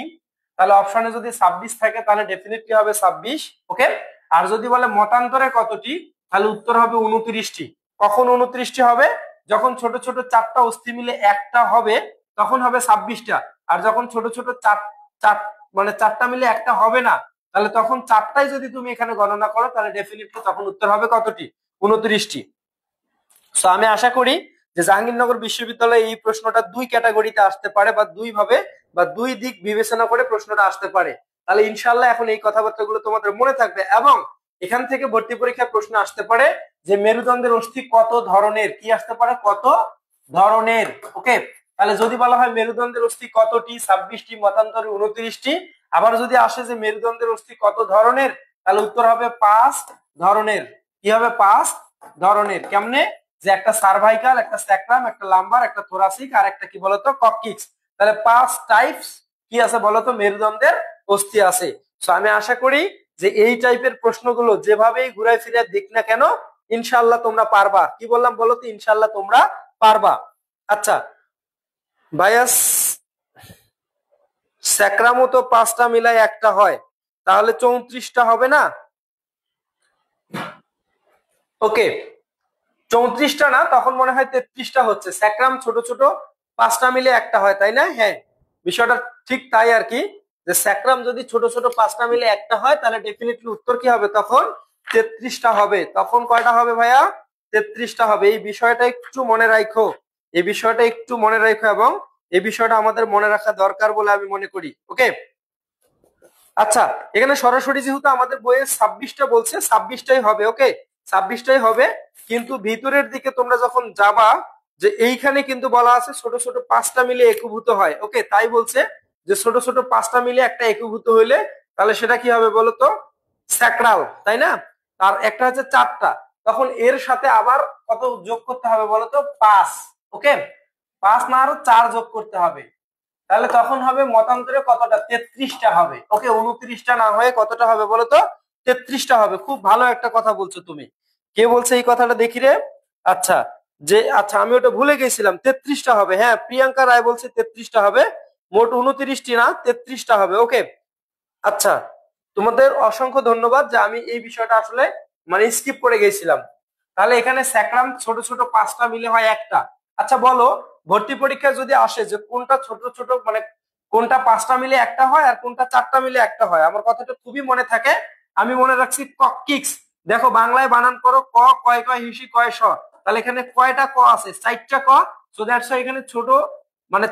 তাহলে অপশনে যদি 26 থাকে তাহলে ডেফিনেটলি হবে 26। ওকে, আর যদি বলে মতান্তরে কতটি, তাহলে উত্তর হবে 29টি। কখন 29টি হবে? যখন ছোট ছোট 4টা অস্থি মিলে একটা হবে তখন হবে 26টা। আর যখন ছোট ছোট চার চার মানে 4টা মিলে একটা হবে না, তাহলে তখন 4টাই যদি তুমি এখানে গণনা করো, তাহলে ডেফিনেটলি তখন উত্তর হবে কতটি? 29টি। সো আমি আশা করি যে জাহাঙ্গীরনগর বিশ্ববিদ্যালয়ে এই প্রশ্নটা দুই ক্যাটাগরিতে আসতে পারে, বা দুই ভাবে বা দুই দিক বিবেচনা করে প্রশ্নটা আসতে পারে। তাহলে ইনশাল্লাহ এখন এই কথাবার্তাগুলো তোমাদের মনে থাকবে, এবং এখান থেকে ভর্তি পরীক্ষায় প্রশ্ন আসতে পারে যে মেরুদণ্ডের অস্থি কত ধরনের, কি আসতে পারে? কত ধরনের। ওকে, তাহলে যদি বলা হয় মেরুদণ্ডের অস্থি কতটি, 26টি, মতান্তরে 29টি। আবার যদি আসে যে মেরুদণ্ডের অস্থি কত ধরনের, তাহলে উত্তর হবে 5 ধরনের। কি হবে? 5 ধরনের। কেমনে? যে একটা সার্ভাইকাল, একটা স্যাক্রাম, একটা লাম্বার, একটা থোরাসিক, আর একটা কি বলতো? কককিক্স। তাহলে 5 টাইপস কি আছে বলতো? মেরুদণ্ডের অস্থি আছে। সো আমি আশা করি যে এই টাইপের প্রশ্নগুলো যেভাবেই ঘুরাই ফিরে দিক না কেন, ইনশাআল্লাহ তোমরা পারবা। কি বললাম বলতো? ইনশাআল্লাহ তোমরা পারবা। আচ্ছা ভাইয়া, স্যাক্রামও তো 5টা মিলাই একটা হয়, তাহলে 34টা হবে না? ওকে, 34টা না, তখন মনে হয় 33টা হচ্ছে। স্যাক্রাম ছোট ছোট 5টা মিলে একটা হয়, তাই না? হ্যাঁ, বিষয়টা ঠিক তাই আর কি, যে স্যাক্রাম যদি ছোট ছোট 5টা মিলে একটা হয়, তাহলে ডেফিনেটলি উত্তর কি হবে? তখন 33টা হবে। তখন কয়টা হবে ভাইয়া? 33টা হবে। এই বিষয়টা একটু মনে রাখো, এই বিষয়টা একটু মনে রাখো, এবং এই বিষয়টা আমাদের মনে রাখা দরকার বলে আমি মনে করি। ওকে, আচ্ছা, এখানে সরাসরি যেহেতু আমাদের বইয়ে 26টা বলছে, 26টাই হবে। ওকে, 26টাই হবে। কিন্তু ভিতরের দিকে তোমরা যখন যাবা, যে এইখানে কিন্তু বলা আছে ছোট ছোট 5টা মিলে একীভূত হয়। ওকে, তাই বলছে যে ছোট ছোট 5টা মিলে একটা একীভূত হইলে তাহলে সেটা কি হবে বলতো? স্যাক্রাল, তাই না? আর একটা হচ্ছে 4টা, তখন এর সাথে আবার কত যোগ করতে হবে বলতো? 5। ওকে, 5 না, আরো 4 যোগ করতে হবে। তাহলে তখন হবে মতান্তরে কতটা? 33টা হবে। ওকে, 29টা না হয়ে কতটা হবে বলতো? 33টা হবে। খুব ভালো একটা কথা বলছো তুমি। কে বলছে এই কথাটা দেখি রে? আচ্ছা, আচ্ছা আমি ওটা ভুলে গেছিলাম, 33টা হবে। হ্যাঁ, প্রিয়াঙ্কা রায় বলছে 33টা হবে। মোট 29টি না, 33টা হবে। ওকে, আচ্ছা, তোমাদের অসংখ্য ধন্যবাদ যে আমি এই বিষয়টা আসলে স্কিপ করে গেছিলাম। তাহলে এখানে স্যাক্রাম ছোট ছোট 5টা মিলে হয় একটা। আচ্ছা বলো, ভর্তি পরীক্ষায় যদি আসে যে কোনটা ছোট ছোট কোনটা 5টা মিলে একটা হয় আর কোনটা 4টা মিলে একটা হয়, আমার কথাটা খুবই মনে থাকে। আমি মনে রাখছি কককিক্স। দেখো বাংলায় বানান করো, ক কয় কয় হিসি কয় স। তাহলে এখানে কয়টা ক আছে? 4টা ক। সো দ্যাটস এখানে ছোট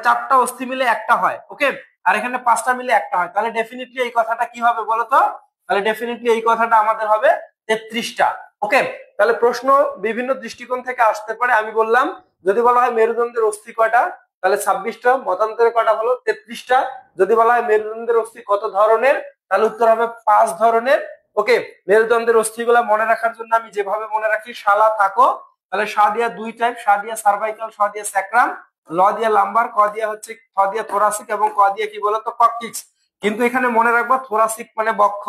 4টা অস্থি মিলে একটা হয়। ওকে, আর এখানে 5টা মিলে একটা হয়। তাহলে ডেফিনেটলি এই কথাটা কি হবে বলতো? তাহলে ডেফিনেটলি এই কথাটা আমাদের হবে 33টা। ওকে, তাহলে প্রশ্ন বিভিন্ন দৃষ্টিকোণ থেকে আসতে পারে। আমি বললাম যদি বলা হয় মেরুদণ্ডের অস্থি কয়টা, তাহলে 26টা। মতান্তরে কয়টা হলো 33টা। যদি বলা হয় মেরুদণ্ডের অস্থি কত ধরনের, তাহলে উত্তর হবে 5 ধরনের। ওকে, মেরুদণ্ডের অস্থিগুলা মনে রাখার জন্য আমি যেভাবে মনে রাখি, শালা থাকো, তাহলে সা দিয়া 2 টাইপ, সা দিয়া সার্ভাইকাল, স দিয়া স্যাক্রাম, ল দিয়া লাম্বার, ক দিয়া হচ্ছে, খ দিয়া থোরাসিক এবং ক দিয়া কি বলতো ককটিক্স। কিন্তু এখানে মনে রাখবা থোরাসিক মানে বক্ষ,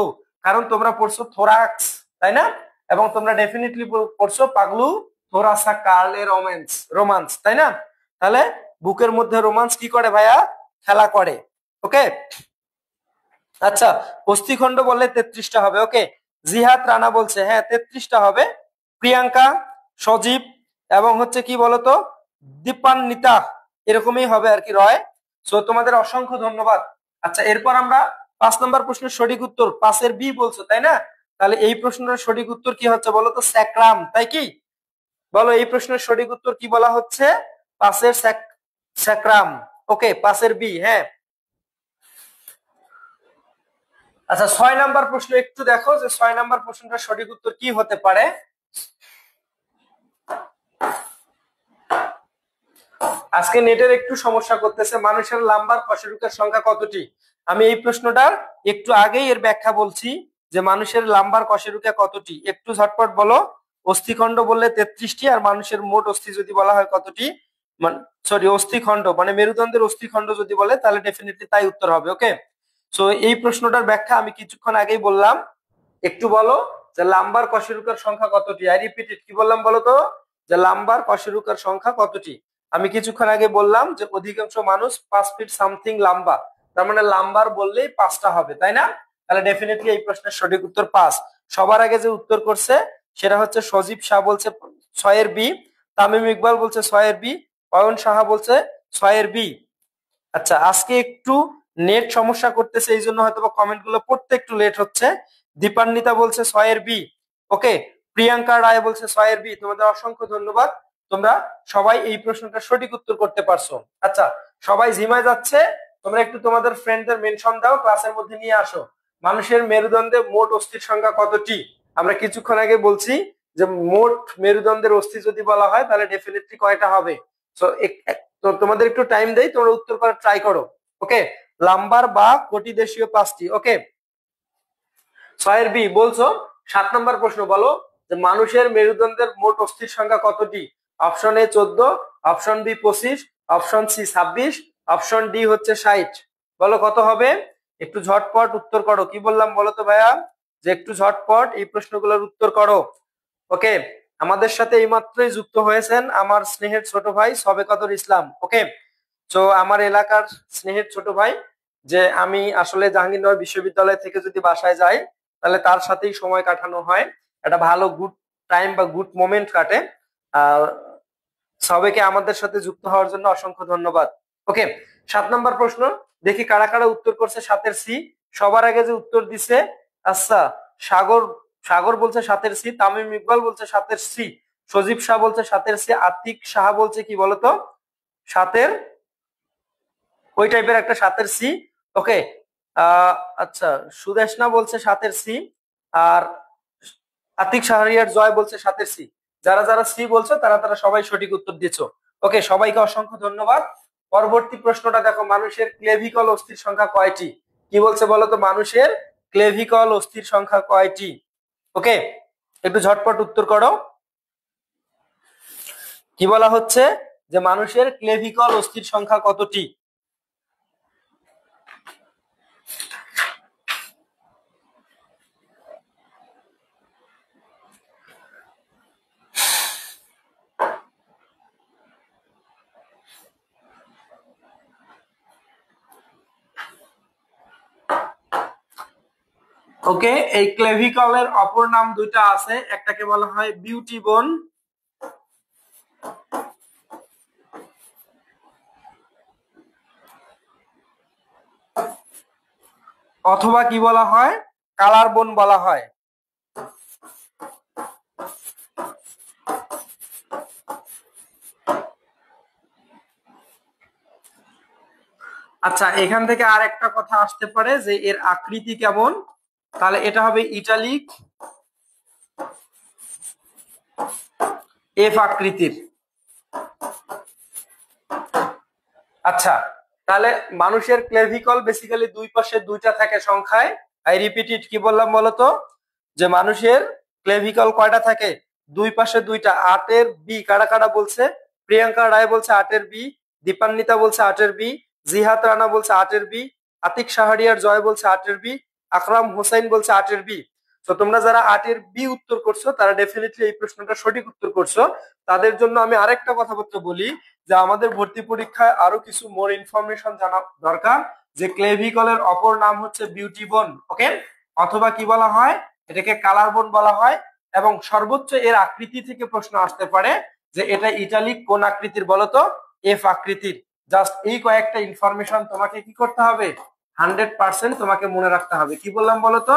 কারণ তোমরা পড়ছো থোরাক্স, তাই না? এবং তোমরা ডেফিনেটলি পড়ছো পাগলু থোরাসা কার্লে রোম্যান্স, রোমান্স, তাই না? তাহলে বুকের মধ্যে রোমান্স কি করে ভাইয়া? খেলা করে। ওকে, আচ্ছা, অস্থিখণ্ড বললে 33টা হবে। ওকে, জিহাদ রানা বলছে হ্যাঁ 33টা হবে। প্রিয়াঙ্কা, সজীব এবং হচ্ছে কি বলতো দীপান্বিতা, এরকমই হবে আর কি রয়। সো তোমাদের অসংখ্য ধন্যবাদ। আচ্ছা, এরপর আমরা 5 নম্বর প্রশ্নের সঠিক উত্তর 5-এর বি বলছো, তাই না? তাহলে এই প্রশ্নের সঠিক উত্তর কি হচ্ছে বলো তো? স্যাক্রাম, তাই কি? বলো এই প্রশ্নের সঠিক উত্তর কি বলা হচ্ছে? 5-এর স্যাক্রাম। ওকে, 5-এর বি। হ্যাঁ, আচ্ছা 6 নাম্বার প্রশ্ন একটু দেখো যে 6 নাম্বার প্রশ্নটার সঠিক উত্তর কি হতে পারে। আজকে নেটের একটু সমস্যা করতেছে। মানুষের লাম্বার কশেরুকের সংখ্যা কতটি? আমি এই প্রশ্নটার একটু আগেই এর ব্যাখ্যা বলছি যে মানুষের লাম্বার কশেরুকা কতটি, একটু ঝটপট বলো। অস্থিখণ্ড বললে 33টি, আর মানুষের মোট অস্থি যদি বলা হয় কতটি, সরি অস্থিখণ্ড মানে মেরুদণ্ডের অস্থিখণ্ড যদি বলে তাহলে ডেফিনেটলি তাই উত্তর হবে। ওকে, সো এই প্রশ্নটার ব্যাখ্যা আমি কিছুক্ষণ আগেই বললাম। একটু বলো যে লাম্বার কশেরুকার সংখ্যা কতটি। আই রিপিট ইট, কি বললাম বলো তো? যে লাম্বার কশেরুকার সংখ্যা কতটি। আমি কিছুক্ষণ আগে বললাম যে অধিকাংশ মানুষ 5 ফিট সামথিং লম্বা, তার মানে লাম্বার বললেই 5টা হবে, তাই না? তাহলে ডেফিনেটলি এই প্রশ্নের সঠিক উত্তর 5। সবার আগে যে উত্তর করছে সেটা হচ্ছে সজীব শাহ, বলছে 6-এর বি। তামিম ইকবাল বলছে 6-এর বি। অয়ন সাহা বলছে 6-এর বি। আচ্ছা, আজকে একটু নেট সমস্যা করতেছে, এই জন্য হয়তো কমেন্ট গুলো পড়তে একটু লেট হচ্ছে। দীপান্বিতা বলছে 6-এর বি। ওকে, প্রিয়াঙ্কা রায় বলছে 6-এর বি। তোমাদের অসংখ্য ধন্যবাদ, তোমরা সবাই এই প্রশ্নটা সঠিক উত্তর করতে পারছো। আচ্ছা, সবাই জিমায় যাচ্ছে, তোমরা একটু তোমাদের ফ্রেন্ডদের মেনশন দাও, ক্লাসের মধ্যে নিয়ে আসো। মানুষের মেরুদণ্ডে মোট অস্থির সংখ্যা কতটি? আমরা কিছুক্ষণ আগে বলছি যে মোট মেরুদণ্ডের অস্থি যদি বলা হয় তাহলে ডেফিনেটলি কয়টা হবে। সো তো তোমাদের একটু টাইম দেই, তোমরা উত্তর করার ট্রাই করো। ওকে, লাম্বার বা কোটি দেশীয় 5টি। ওকে, 6-এর বি বলছো। 7 নম্বর প্রশ্ন বলো যে মানুষের মেরুদণ্ডের মোট অস্থির সংখ্যা কতটি? Option A 14, option B 25, option C 26, option D হচ্ছে 60। বলো কত হবে? একটু ঝটপট উত্তর করো। কি বললাম বলো তো ভাইয়া? যে একটু ঝটপট এই প্রশ্নগুলোর উত্তর করো। ওকে, আমাদের সাথে এইমাত্রই যুক্ত হয়েছেন আমার স্নেহের ছোট ভাই সবে কদর ইসলাম। ওকে, তো আমার এলাকার স্নেহের ছোট ভাই, যে আমি আসলে জাহাঙ্গীরনগর বিশ্ববিদ্যালয় থেকে যদি বাসায় যাই তাহলে তার সাথেই সময় কাটানো হয়, একটা ভালো গুড টাইম বা গুড মোমেন্ট কাটে। আহ সবাইকে আমাদের সাথে যুক্ত হওয়ার জন্য অসংখ্য ধন্যবাদ। ওকে, 7 নম্বর প্রশ্ন দেখি কারা কারা উত্তর করছে 7-এর সি। সবার আগে যে উত্তর দিছে, আচ্ছা, সাগর, সাগর বলছে 7-এর সি, তামিম ইকবাল বলছে 7-এর সি, সজীব শাহ বলছে 7-এর সি, আতিক সাহা বলছে কি বলতো 7-এর, ওই টাইপের একটা 7-এর সি। ওকে, আচ্ছা, সুদেশনা বলছে 7-এর সি, আর আতিক শাহরিয়ার জয় বলছে 7-এর সি। যারা যারা সি বলছো তারা তারা সবাই সঠিক উত্তর দিচ্ছ। ওকে, সবাইকে অসংখ্য ধন্যবাদ। পরবর্তী প্রশ্নটা দেখো, মানুষের ক্লেভিকল অস্থির সংখ্যা কয়টি? কি বলছে বলতো? মানুষের ক্লেভিকল অস্থির সংখ্যা কয়টি? ওকে, একটু ঝটপট উত্তর করো। কি বলা হচ্ছে যে মানুষের ক্লেভিকল অস্থির সংখ্যা কতটি? ওকে, এই ক্লেভিকলের অপর নাম দুইটা আছে, একটাকে বলা হয় বিউটি বোন, অথবা কি বলা হয় কালার বোন বলা হয়। আচ্ছা, এখান থেকে আর একটা কথা আসতে পারে যে এর আকৃতি কেমন, তাহলে এটা হবে ইটালিক এফ আকৃতির। আচ্ছা, তাহলে মানুষের ক্লেভিকল বেসিক্যালি দুই পাশে দুইটা থাকে সংখ্যায়। আই রিপিট ইট, কি বললাম বলতো, যে মানুষের ক্লেভিকল কয়টা থাকে? দুই পাশে দুইটা। 8-এর বি কারা কারা বলছে? প্রিয়াঙ্কা রায় বলছে 8-এর বি, দীপান্বিতা বলছে 8-এর বি, জিহাদ রানা বলছে 8-এর বি, আতিক শাহরিয়ার জয় বলছে 8-এর বি, আকরাম হোসেন বলছে 8-এর বি। তো তোমরা যারা 8-এর বি উত্তর করছো তারা ডেফিনেটলি এই প্রশ্নটা সঠিক উত্তর করছো। তাদের জন্য আমি আরেকটা কথাবার্তা বলি, যে আমাদের ভর্তি পরীক্ষায় আরো কিছু মোর ইনফরমেশন জানা দরকার, যে ক্লেভিকলের অপর নাম হচ্ছে বিউটি বোন, ওকে, অথবা কি বলা হয়, এটাকে কালার বোন বলা হয়। এবং সর্বোচ্চ এর আকৃতি থেকে প্রশ্ন আসতে পারে যে এটা ইটালিক কোন আকৃতির বলতো? এফ আকৃতির। জাস্ট এই কয়েকটা ইনফরমেশন তোমাকে কি করতে হবে? 100% তোমাকে মনে রাখতে হবে। কি বললাম বলতো,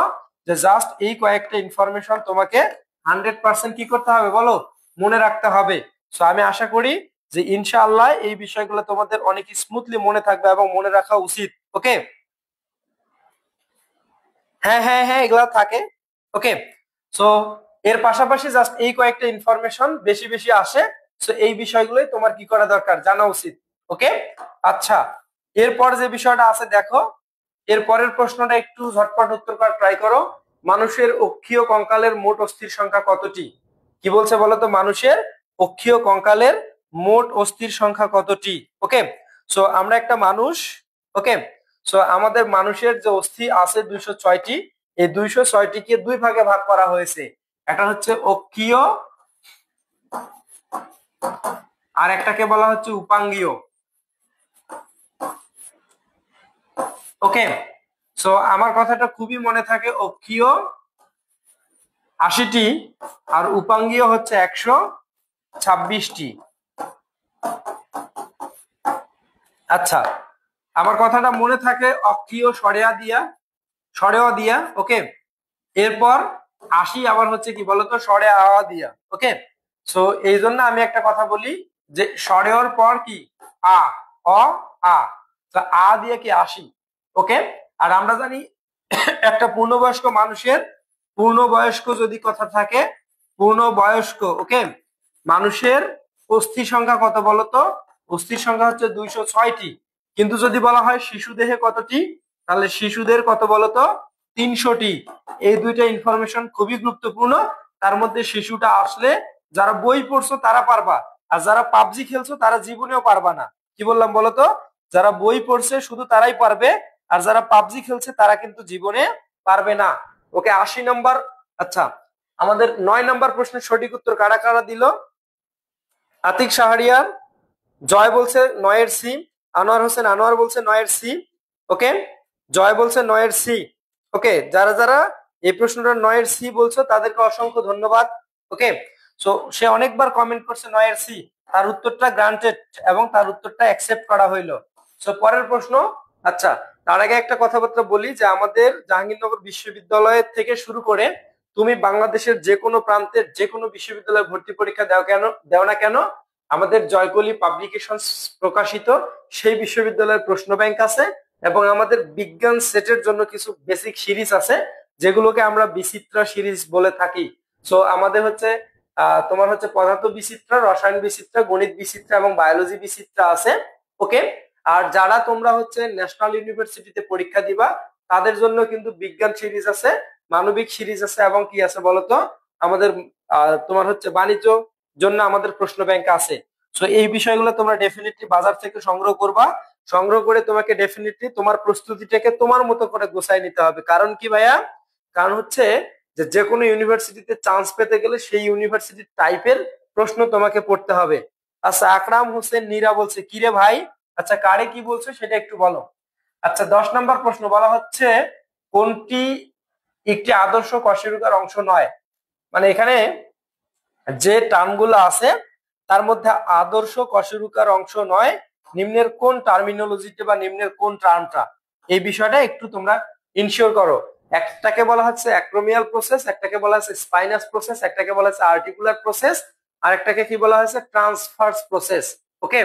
যে জাস্ট এই কয়েকটা ইনফরমেশন তোমাকে 100% কি করতে হবে বলো? মনে রাখতে হবে। সো আমি আশা করি যে ইনশাআল্লাহ এই বিষয়গুলো তোমাদের অনেক স্মুথলি মনে থাকবে এবং মনে রাখা উচিত। ওকে, হ্যাঁ হ্যাঁ হ্যাঁ, এগুলা থাকে। ওকে, সো এর পাশাপাশি জাস্ট এই কয়েকটা ইনফরমেশন বেশি বেশি আসে। সো এই বিষয়গুলোই তোমার কি করা দরকার? জানা উচিত। ওকে, আচ্ছা, এরপর যে বিষয়টা আছে দেখো, এর পরের প্রশ্নটা একটু ঝটপট উত্তর করার ট্রাই করো। মানুষের অক্ষীয় কঙ্কালের মোট অস্থির সংখ্যা কতটি? কি বলছে বলো তো? মানুষের অক্ষীয় কঙ্কালের মোট অস্থির সংখ্যা কতটি? ওকে, সো আমরা একটা মানুষ, ওকে, সো আমাদের মানুষের যে অস্থি আছে 206টি। এই 206টিকে দুই ভাগে ভাগ করা হয়েছে। একটা হচ্ছে অক্ষীয়, আর একটাকে বলা হচ্ছে উপাঙ্গীয়। ওকে, সো আমার কথাটা খুবই মনে থাকে, অক্ষীয় 80টি আর উপাঙ্গীয় হচ্ছে 126টি। আচ্ছা, আমার কথাটা মনে থাকে, অক্ষীয় সরেয়া দিয়া, ওকে, এরপর 80 আবার হচ্ছে কি বলতো? সরে আওয়া দিয়া। ওকে, সো এই জন্য আমি একটা কথা বলি, যে সরেওর পর কি? আ, অ, আ, আ দিয়ে কি 80। ওকে, আর আমরা জানি একটা পূর্ণবয়স্ক মানুষের, পূর্ণবয়স্ক যদি কথা থাকে, পূর্ণবয়স্ক, ওকে, মানুষের অস্থি সংখ্যা কত বলতো? অস্থির সংখ্যা হচ্ছে 206টি। কিন্তু যদি বলা হয় শিশু দেহে কতটি, তাহলে শিশুদের কত বলতো? 300টি। এই দুইটা ইনফরমেশন খুবই গুরুত্বপূর্ণ। তার মধ্যে শিশুটা আসলে যারা বই পড়ছো তারা পারবা, আর যারা পাবজি খেলছো তারা জীবনেও পারবা না। কি বললাম বলতো? যারা বই পড়ছে শুধু তারাই পারবে, আর যারা পাবজি খেলছে তারা কিন্তু জীবনে পারবে না। ওকে, 80 নম্বর। আচ্ছা, আমাদের 9 নম্বর প্রশ্নের সঠিক উত্তর কারা কারা দিল? আতিক শাহরিয়ার জয় বলছে 9-এর সি, আনোয়ার হোসেন আনোয়ার বলছে 9-এর সি, ওকে, জয় বলছে 9-এর সি। ওকে, যারা যারা এই প্রশ্নটা 9-এর সি বলছো তাদেরকে অসংখ্য ধন্যবাদ। ওকে, সো সে অনেকবার কমেন্ট করছে 9-এর সি, তার উত্তরটা গ্রান্টেড এবং তার উত্তরটা অ্যাকসেপ্ট করা হইলো। সো পরের প্রশ্ন। আচ্ছা, তার আগে একটা কথাবার্তা বলি, যে আমাদের জাহাঙ্গীরনগর বিশ্ববিদ্যালয় থেকে শুরু করে তুমি বাংলাদেশের যে কোনো প্রান্তের যে কোনো বিশ্ববিদ্যালয়ে ভর্তি পরীক্ষা দাও না কেন, আমাদের জয়কলি পাবলিকেশন প্রকাশিত সেই বিশ্ববিদ্যালয়ের প্রশ্ন ব্যাংক আছে, এবং আমাদের বিজ্ঞান সেটের জন্য কিছু বেসিক সিরিজ আছে, যেগুলোকে আমরা বিচিত্রা সিরিজ বলে থাকি। সো আমাদের হচ্ছে তোমার হচ্ছে পদার্থ বিচিত্রা, রসায়ন বিচিত্রা, গণিত বিচিত্রা এবং বায়োলজি বিচিত্রা আছে। ওকে, আর যারা তোমরা হচ্ছে ন্যাশনাল ইউনিভার্সিটিতে পরীক্ষা দিবা তাদের জন্য কিন্তু বিজ্ঞান সিরিজ আছে, মানবিক সিরিজ আছে, এবং কি আছে বলতো? আমাদের তোমার হচ্ছে বাণিজ্য জন্য আমাদের প্রশ্ন ব্যাংক আছে। সো এই বিষয়গুলো তোমরা ডেফিনেটলি বাজার থেকে সংগ্রহ করবা। সংগ্রহ করে তোমাকে ডেফিনেটলি তোমার প্রস্তুতিটাকে তোমার মতো করে গোছায় নিতে হবে। কারণ কি ভাইয়া? কারণ হচ্ছে যে যে কোনো ইউনিভার্সিটিতে চান্স পেতে গেলে সেই ইউনিভার্সিটির টাইপের প্রশ্ন তোমাকে পড়তে হবে। আচ্ছা, আকরাম হোসেন নীরা বলছে কি রে ভাই? আচ্ছা, কারে কি বলছো সেটা একটু বলো। আচ্ছা, 10 নম্বর প্রশ্ন বলা হচ্ছে, কোনটি একটি আদর্শ কশেরুকার অংশ নয়? মানে এখানে যে টার্মগুলো আছে তার মধ্যে আদর্শ কশেরুকার অংশ নয়, নিম্নের কোন টার্মিনোলজিতে বা নিম্নের কোন টার্মটা, এই বিষয়টা একটু তোমরা ইনশিওর করো। একটাকে বলা হচ্ছে অ্যাক্রোমিয়াল প্রসেস, একটাকে বলা হচ্ছে স্পাইনাস প্রসেস, একটাকে বলা হচ্ছে আর্টিকুলার প্রসেস, আর একটাকে কি বলা হয়েছে? Transfers process. ওকে,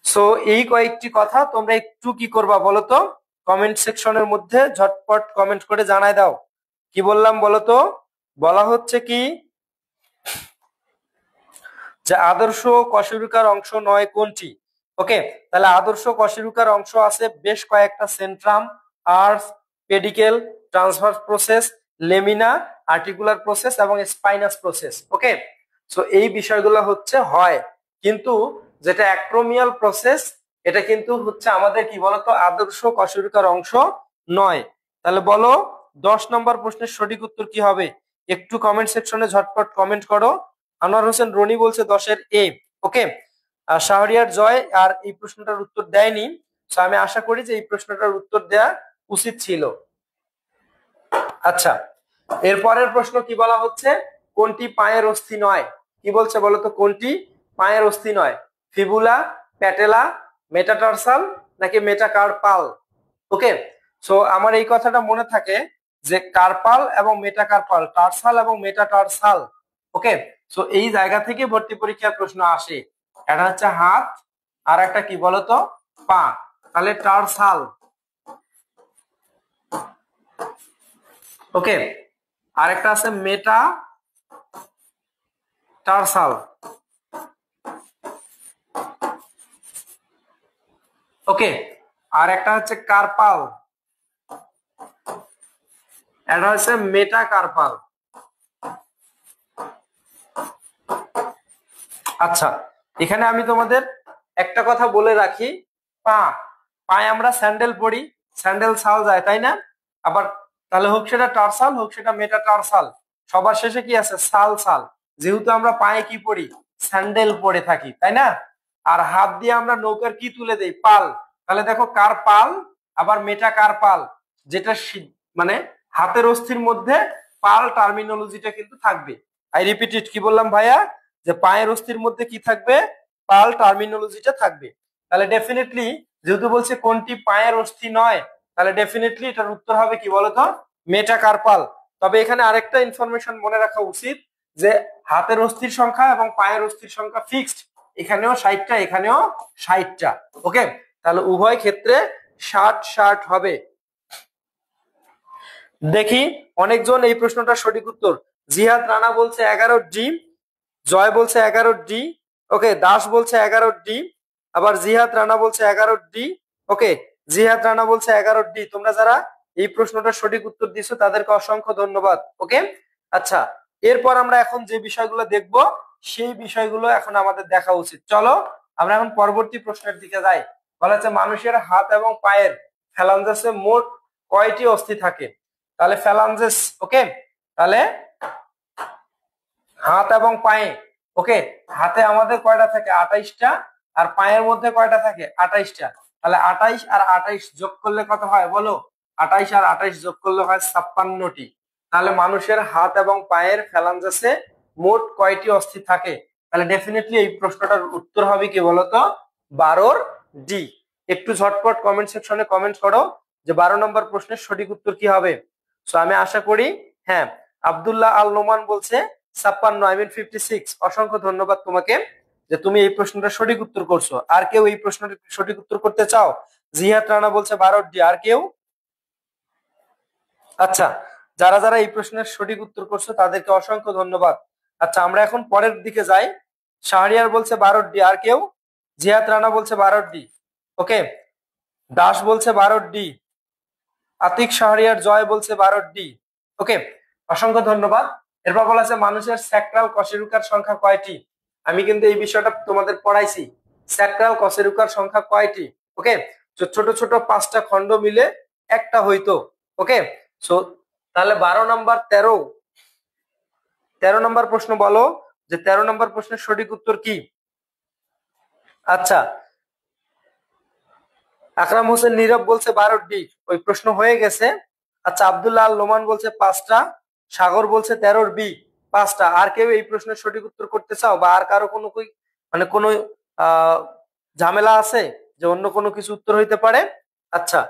সো এই কয়েকটি কথা তোমরা একটু কি করবা বলো তো? কমেন্ট সেকশনের মধ্যে ঝটপট কমেন্ট করে জানাই দাও। কি বললাম বলো তো? বলা হচ্ছে কি, যে আদর্শ কশেরুকার অংশ নয় কোনটি? ওকে, তাহলে আদর্শ কশেরুকার অংশ আছে বেশ কয়েকটা, centrum, arch, pedicle, transverse process, lamina, articular process এবং স্পাইনাস প্রসেস। ওকে, সো এই বিষয়গুলো হচ্ছে হয়, কিন্তু যেটা অ্যাক্রোমিয়াল প্রসেস এটা কিন্তু হচ্ছে আমাদের কি বলতো আদর্শ কশেরুকার অংশ নয়। তাহলে বলো 10 নম্বর প্রশ্নের সঠিক উত্তর কি হবে? একটু কমেন্ট সেকশনে ঝটপট কমেন্ট করো। আনোয়ার হোসেন রনি বলছে 10-এর এ। ওকে, শাহরিয়ার জয় আর এই প্রশ্নটার উত্তর দেয়নি, তো আমি আশা করি যে এই প্রশ্নটার উত্তর দেয়া উচিত ছিল। আচ্ছা, এরপরের প্রশ্ন কি বলা হচ্ছে? কোনটি পায়ের অস্থি নয়? কি বলছে বলতো, কোনটি পায়ের অস্থি নয়? ফিবুলা, প্যাটেলা, মেটাটার্সাল নাকি মেটাকার্পাল? ওকে, সো আমার এই কথাটা মনে থাকে যে কার্পাল এবং মেটাকার্পাল, টার্সাল এবং মেটাটার্সাল। ওকে, সো এই জায়গা থেকে ভর্তি পরীক্ষার প্রশ্ন আসে। এটা হচ্ছে হাত, আর একটা কি বলতো পা, তাহলে টার্সাল। ওকে, আরেকটা আছে মেটা টার্সাল। ওকে, আর একটা হচ্ছে কার্পাল, এটা হচ্ছে মেটা কার্পাল। আচ্ছা, এখানে আমি তোমাদের একটা কথা বলে রাখি, পা, পায়ে আমরা স্যান্ডেল পরি, স্যান্ডেল সাল যায় তাই না? আবার তাহলে হোক সেটা টার্সাল হোক সেটা মেটা টার্সাল, সবার শেষে কি আছে? সাল সাল। যেহেতু আমরা পায়ে কি পরি? স্যান্ডেল পরে থাকি তাই না? আর হাত দিয়ে আমরা নৌকার কি তুলে দেই? পাল। তাহলে দেখো কার পাল আবার মেটা কার পাল, যেটা মানে হাতের অস্থির মধ্যে পাল টার্মিনোলজিটা কিন্তু থাকবে। আই রিপিট ইট, কি বললাম ভাইয়া? যে পায়ের অস্থির মধ্যে কি থাকবে? পাল টার্মিনোলজিটা থাকবে। তাহলে ডেফিনেটলি যেহেতু বলছে কোনটি পায়ের অস্থি নয়, তাহলে ডেফিনেটলি এটার উত্তর হবে কি বলতো? মেটাকার্পাল। তবে এখানে আরেকটা ইনফরমেশন মনে রাখা উচিত, যে হাতের অস্থির সংখ্যা এবং পায়ের অস্থির সংখ্যা ফিক্সড, এখানেও 60টা এখানেও 60টা। ওকে, তাহলে উভয় ক্ষেত্রে 60-60 হবে। দেখি অনেকজন এই প্রশ্নটা সঠিক উত্তর। জিহাদ রানা বলছে 11 ডি, জয় বলছে 11 ডি। ওকে, দাস বলছে 11 ডি, আবার জিহাদ রানা বলছে 11 ডি। ওকে, জিহাদ রানা বলছে 11 ডি। তোমরা যারা এই প্রশ্নটা সঠিক উত্তর দিছো তাদেরকে অসংখ্য ধন্যবাদ। ওকে, আচ্ছা, এরপর আমরা এখন যে বিষয়গুলো দেখব সেই বিষয়গুলো এখন আমাদের দেখা উচিত। চলো আমরা এখন পরবর্তী প্রশ্নের দিকে যাই। বলা হচ্ছে মানুষের হাত এবং পায়ের ফ্যালাঞ্জাসে মোট কয়টি অস্থি থাকে? তাহলে ফ্যালাঞ্জেস, ওকে, তাহলে হাত এবং পায়ে, ওকে, হাতে আমাদের কয়টা থাকে? 28টা, আর পায়ের মধ্যে কয়টা থাকে? 28টা। তাহলে 28 আর 28 যোগ করলে কত হয় বলো? 28 আর 28 যোগ করলে হয় 56টি। তাহলে মানুষের হাত এবং পায়ের ফ্যালাঞ্জাসে মোট কয়টি অস্থি থাকে? তাহলে ডেফিনেটলি এই প্রশ্নটার উত্তর হবে কি বলতো? 12 ডি। একটু ঝটপট কমেন্ট সেকশনে কমেন্ট করো যে 12 নম্বর প্রশ্নের সঠিক উত্তর কি হবে। সো আমি আশা করি, হ্যাঁ, আব্দুল্লাহ আল নোমান বলছে 56, আই মিন 56। অসংখ্য ধন্যবাদ তোমাকে যে তুমি এই প্রশ্নটা সঠিক উত্তর করছো। আর কেউ এই প্রশ্নটা সঠিক উত্তর করতে চাও? জিহাদ রানা বলছে 12 ডি। আর কেউ? আচ্ছা, যারা যারা এই প্রশ্নের সঠিক উত্তর করছো তাদেরকে অসংখ্য ধন্যবাদ। আচ্ছা, আমরা এখন পরের দিকে যাই। শাহরিয়ার বলছে 12 ডি। আর কেউ? জিহাদ রানা বলছে 12 ডি। ওকে, দাস বলছে 12 ডি। আতিক শাহরিয়ার জয় বলছে 12 ডি। ওকে, অসংখ্য ধন্যবাদ। এরপর বলা আছে মানুষের স্যাক্রাল কশেরুকার সংখ্যা কয়টি? আমি কিন্তু এই বিষয়টা তোমাদের পড়াইছি। স্যাক্রাল কশেরুকার সংখ্যা কয়টি? ওকে, ছোট ছোট 5টা খণ্ড মিলে একটা হইতো। ওকে, সো তাহলে 12 নম্বর, 13 নম্বর প্রশ্ন বলো যে 13 নম্বর প্রশ্নের সঠিক উত্তর কি? আচ্ছা, আকরাম হোসেন নীরব বলছে 12 ডি, ওই প্রশ্ন হয়ে গেছে। আচ্ছা, আব্দুল্লাহ আল নোমান বলছে 5টা, সাগর বলছে 13 বি 5টা। আর কেউ এই প্রশ্নের সঠিক উত্তর করতে চাও, বা আর কারো কোনো মানে কোনো আহ ঝামেলা আছে যে অন্য কোনো কিছু উত্তর হইতে পারে? আচ্ছা,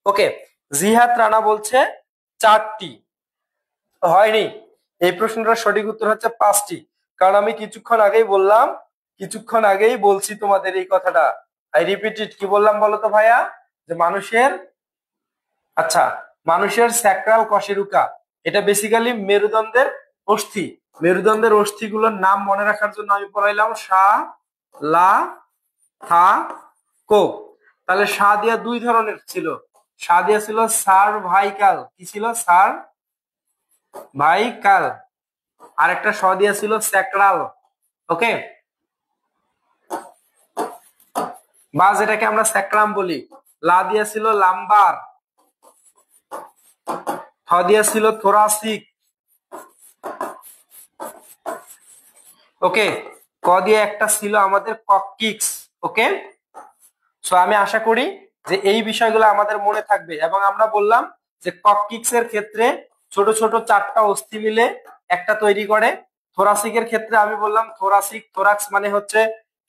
ওকে, জিহাদ রানা বলছে 4টি। হয়নি, এই প্রশ্নটার সঠিক উত্তর হচ্ছে 5টি। কারণ আমি কিছুক্ষণ আগেই বলছি তোমাদের এই কথাটা। আই রিপিট ইট, কি বললাম বলো তো ভাইয়া? যে মানুষের, আচ্ছা, মানুষের স্যাক্রাল কশেরুকা এটা বেসিক্যালি মেরুদণ্ডের অস্থি। মেরুদণ্ডের অস্থিগুলোর নাম মনে রাখার জন্য আমি পড়াইলাম সা, লা, থা, কো। তাহলে সা দিয়া দুই ধরনের ছিল। সা দিয়া ছিল সার্ভাইকাল, কি ছিল? সার্ভাইকাল। আর একটা স দিয়া ছিল স্যাক্রাল। ওকে, বা যেটাকে আমরা স্যাক্রাম বলি। লা দিয়া ছিল লাম্বার, থ দিয়া ছিল থোরাসিক। ওকে, ক দিয়ে একটা ছিল আমাদের কক্কিক্স। ওকে, সো আমি আশা করি যে এই বিষয়গুলো আমাদের মনে থাকবে। এবং আমরা বললাম যে কক্কিক্স এর ক্ষেত্রে ছোট ছোট চারটা অস্থি মিলে একটা তৈরি করে। থোরাসিকের ক্ষেত্রে আমি বললাম থোরাসিক, থোরাক্স মানে হচ্ছে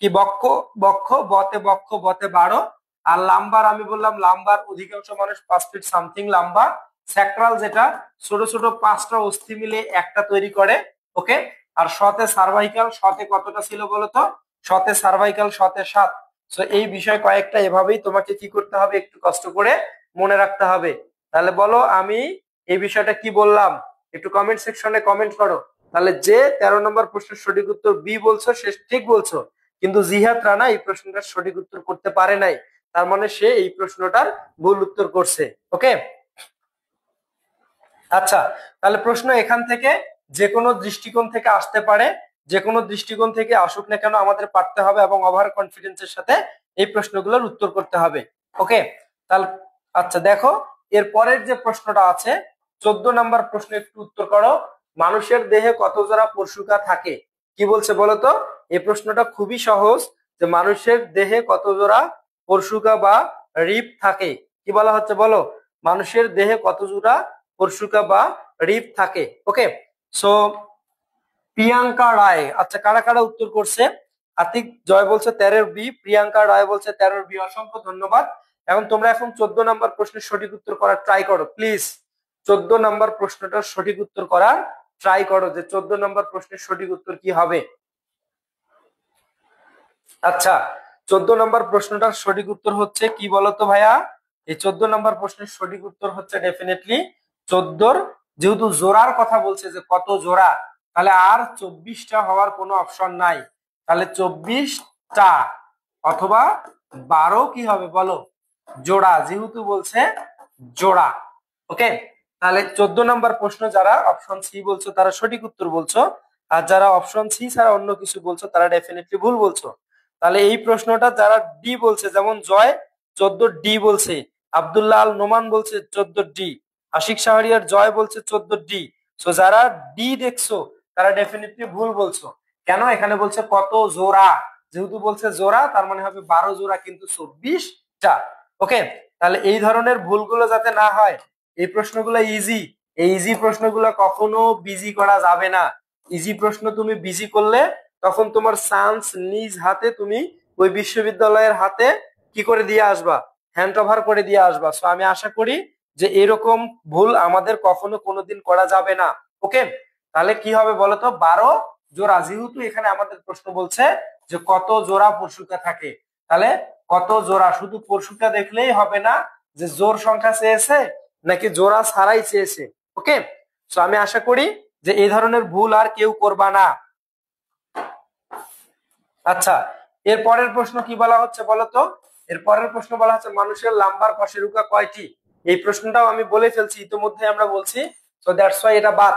কি বক্ষ, বক্ষ বতে বক্ষ বতে 12। আর লাম্বার আমি বললাম লাম্বার অধিকাংশ মানুষ 5 ফিট সামথিং লাম্বা। স্যাক্রাল যেটা ছোট ছোট 5টা অস্থি মিলে একটা তৈরি করে। ওকে, আর শতে সার্ভাইকাল, শতে কতটা ছিল বলতো? শতে সার্ভাইকাল, শতে 7। সো এই বিষয় কয়েকটা এভাবেই তোমাকে কি করতে হবে, একটু কষ্ট করে মনে রাখতে হবে। তাহলে বলো আমি এই বিষয়টা কি বললাম, একটু কমেন্ট সেকশনে কমেন্ট করো। তাহলে যে 13 নম্বর প্রশ্নের সঠিক উত্তর বি বলছো সে ঠিক বলছো, কিন্তু জিহাদ রানা এই প্রশ্নটার সঠিক উত্তর করতে পারে নাই, তার মানে সে এই প্রশ্নটার ভুল উত্তর করছে। ওকে, আচ্ছা, তাহলে প্রশ্ন এখান থেকে যে কোনো দৃষ্টিকোণ থেকে আসতে পারে, যে কোনো দৃষ্টিকোণ থেকে আসুক না কেন আমাদের পারতে হবে এবং ওভার কনফিডেন্সের সাথে এই প্রশ্নগুলোর উত্তর করতে হবে। ওকে, তাহলে আচ্ছা দেখো এর পরের যে প্রশ্নটা আছে 14 নাম্বার প্রশ্ন, একটু উত্তর করো। মানুষের দেহে কত জোড়া পরশুকা থাকে? কি বলছে বলো তো? এই প্রশ্নটা খুবই সহজ, যে মানুষের দেহে কত জোড়া পরশুকা বা রিপ থাকে। কি বলা হচ্ছে বলো? মানুষের দেহে কত জোড়া পরশুকা বা রিপ থাকে। ওকে, সো প্রিয়াঙ্কা রায়, আচ্ছা কারা কারা উত্তর করছে? আতিক জয় বলছে 13 বি, প্রিয়াঙ্কা রায় বলছে 13 বি, অসংখ্য ধন্যবাদ। এখন তোমরা এখন 14 নাম্বার প্রশ্নের সঠিক উত্তর করার ট্রাই করো প্লিজ। 14 নাম্বার প্রশ্নটার সঠিক উত্তর করার ট্রাই করো, যে 14 নাম্বার প্রশ্নের সঠিক উত্তর কি হবে। আচ্ছা, 14 নাম্বার প্রশ্নটার সঠিক উত্তর হচ্ছে কি বলতো ভাইয়া? এই 14 নাম্বার প্রশ্নের সঠিক উত্তর হচ্ছে ডেফিনেটলি 14। যেহেতু জোড়ার কথা বলছে যে কত জোড়া, তাহলে আর 24টা হওয়ার কোনো অপশন নাই। তাহলে 24টা অথবা 12 কি হবে বলো? জোড়া, যেহেতু বলছে জোড়া। ওকে, তাহলে 14 নাম্বার প্রশ্ন যারা অপশন সি বলছো তারা সঠিক উত্তর বলছো, আর যারা অপশন সি ছাড়া অন্য কিছু বলছো তারা ডেফিনেটলি ভুল বলছো। তাহলে এই প্রশ্নটা যারা ডি বলছে, যেমন জয় 14 ডি বলছে, আব্দুল্লাহ আল নোমান বলছে 14 ডি, আশিক শাহরিয়ার জয় বলছে 14 ডি। সো যারা ডি দেখছো তারা ডেফিনেটলি ভুল বলছো। কেন? এখানে বলছে কত জোড়া, যেহেতু বলছে জোড়া তার মানে হবে 12 জোড়া, কিন্তু 24টা। ওকে, তাহলে এই ধরনের ভুলগুলো যাতে না হয়, এই প্রশ্নগুলো ইজি, এই ইজি প্রশ্নগুলো কখনো বিজি করা যাবে না। ইজি প্রশ্ন তুমি বিজি করলে তখন তোমার চান্স নিজ হাতে তুমি ওই বিশ্ববিদ্যালয়ের হাতে কি করে দিয়ে আসবা, হ্যান্ড ওভার করে দিয়ে আসবা। সো আমি আশা করি যে এরকম ভুল আমাদের কখনো কোনোদিন করা যাবে না। ওকে, তাহলে কি হবে বলতো? 12 জোড়া, যেহেতু এখানে আমাদের প্রশ্ন বলছে যে কত জোড়া পরশুকা থাকে, তাহলে কত জোড়া, শুধু পরশুকা দেখলেই হবে না যে জোর সংখ্যা চেয়েছে নাকি জোড়া ছাড়াই চেয়েছে। ওকে, সো আমি আশা করি যে এই ধরনের ভুল আর কেউ করবা না। আচ্ছা, এর পরের প্রশ্ন কি বলা হচ্ছে বলতো? এর পরের প্রশ্ন বলা হচ্ছে মানুষের লাম্বার কশেরুকা কয়টি? এই প্রশ্নটাও আমি বলে ফেলছি ইতিমধ্যে, আমরা বলছি, সো দ্যাটস ওয়াই এটা বাদ।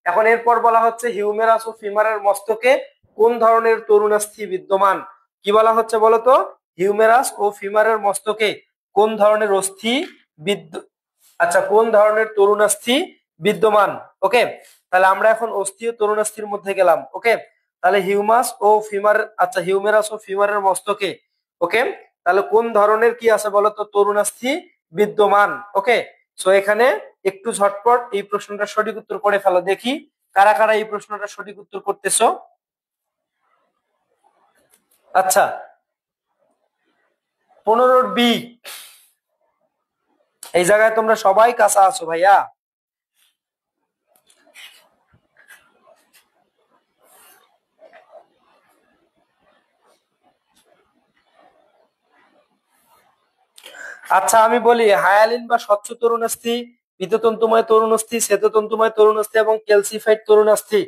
এখন এরপর বলা হচ্ছে হিউমেরাস ও ফিমারের মস্তকে কোন ধরনের তরুণাস্থি বিদ্যমান? কি বলা হচ্ছে বলতো? হিউমেরাস ও ফিমারের মস্তকে কোন ধরনের অস্থি আচ্ছা কোন ধরনের তরুণাস্থি বিদ্যমান? ওকে, তাহলে আমরা এখন অস্থি ও তরুণাস্থির মধ্যে গেলাম। ওকে, তাহলে হিউমাস ও ফিমার, আচ্ছা হিউমেরাস ও ফিমারের মস্তকে, ওকে, তাহলে কোন ধরনের কি আছে বলতো? তরুণাস্থি বিদ্যমান। ওকে, সো এখানে একটু ঝটপট এই প্রশ্নটা সঠিক উত্তর করে ফেলো, দেখি কারা কারা এই প্রশ্নটা সঠিক উত্তর করতেছো। আচ্ছা, 15 বি, এই জায়গায় তোমরা সবাই কাঁচা আছো ভাইয়া। আচ্ছা আমি বলি, হায়ালিন বা স্বচ্ছ তরুণাস্থি পিততন্তুময় তরুণাস্থি, শ্বেততন্তুময় তরুণাস্থি এবং ক্যালসিফাইড তরুণাস্থি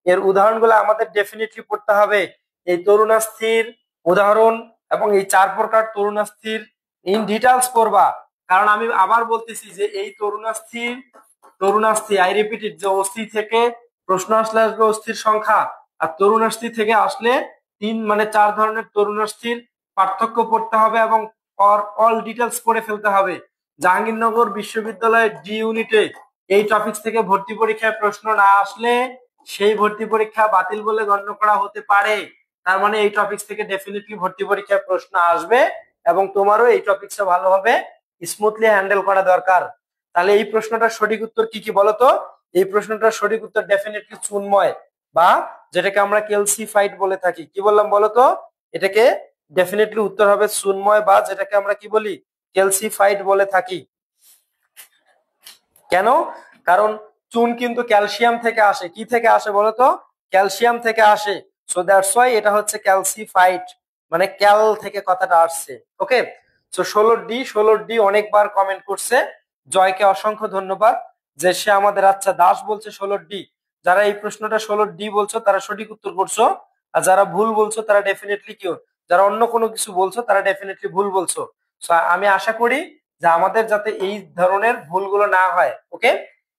এর উদাহরণগুলো আমাদের ডেফিনেটলি পড়তে হবে। এই তরুণাস্থির উদাহরণ এবং এই 4 প্রকার তরুণাস্থির ইন ডিটেইলস পড়বা। কারণ আমি আবার বলতেছি যে এই তরুণাস্থি আই রিপিট ইট, যে অস্থি থেকে প্রশ্ন আসলে আসবে অস্থির সংখ্যা, আর তরুণাস্থি থেকে আসলে 4 ধরনের তরুণাস্থির পার্থক্য পড়তে হবে এবং অল ডিটেলস পড়ে ফেলতে হবে। জাহাঙ্গীরনগর বিশ্ববিদ্যালয়ের ডি ইউনিটে এই টপিক থেকে ভর্তি পরীক্ষায় প্রশ্ন না আসলে সেই ভর্তি পরীক্ষা বাতিল বলে গণ্য করা হতে পারে। তার মানে এই টপিক থেকে ডেফিনেটলি ভর্তি পরীক্ষায় প্রশ্ন আসবে এবং তোমারও এই টপিকটা ভালোভাবে স্মুথলি হ্যান্ডেল করা দরকার। তাহলে এই প্রশ্নটার সঠিক উত্তর কি কি বলতো? এই প্রশ্নটার সঠিক উত্তর ডেফিনেটলি চুনময়, বা যেটাকে আমরা ক্যালসিফাইড বলে থাকি। কি বললাম বলতো? এটাকে ডেফিনেটলি উত্তর হবে চুনময়, বা যেটাকে আমরা কি বলি, ক্যালসিফাইড বলে থাকি। কেন? কারণ চুন কিন্তু ক্যালসিয়াম থেকে আসে। কি থেকে আসে বলতো? ক্যালসিয়াম থেকে আসে। সো দ্যাটস ওয়াই এটা হচ্ছে ক্যালসিফাইড, মানে ক্যাল থেকে কথাটা আসছে। ওকে, সো 16D অনেকবার কমেন্ট করছে। জয়কে অসংখ্য ধন্যবাদ যে সে আমাদের আচ্ছা দাস বলছে 16D। যারা এই প্রশ্নটা 16D বলছো তারা সঠিক উত্তর করছো, আর যারা ভুল বলছো তারা ডেফিনেটলি কি, যারা অন্য কোনো কিছু বলছো তারা ডেফিনেটলি ভুল বলছো। সো আমি আশা করি যে আমাদের যাতে এই ধরনের ভুলগুলো না হয়। ওকে,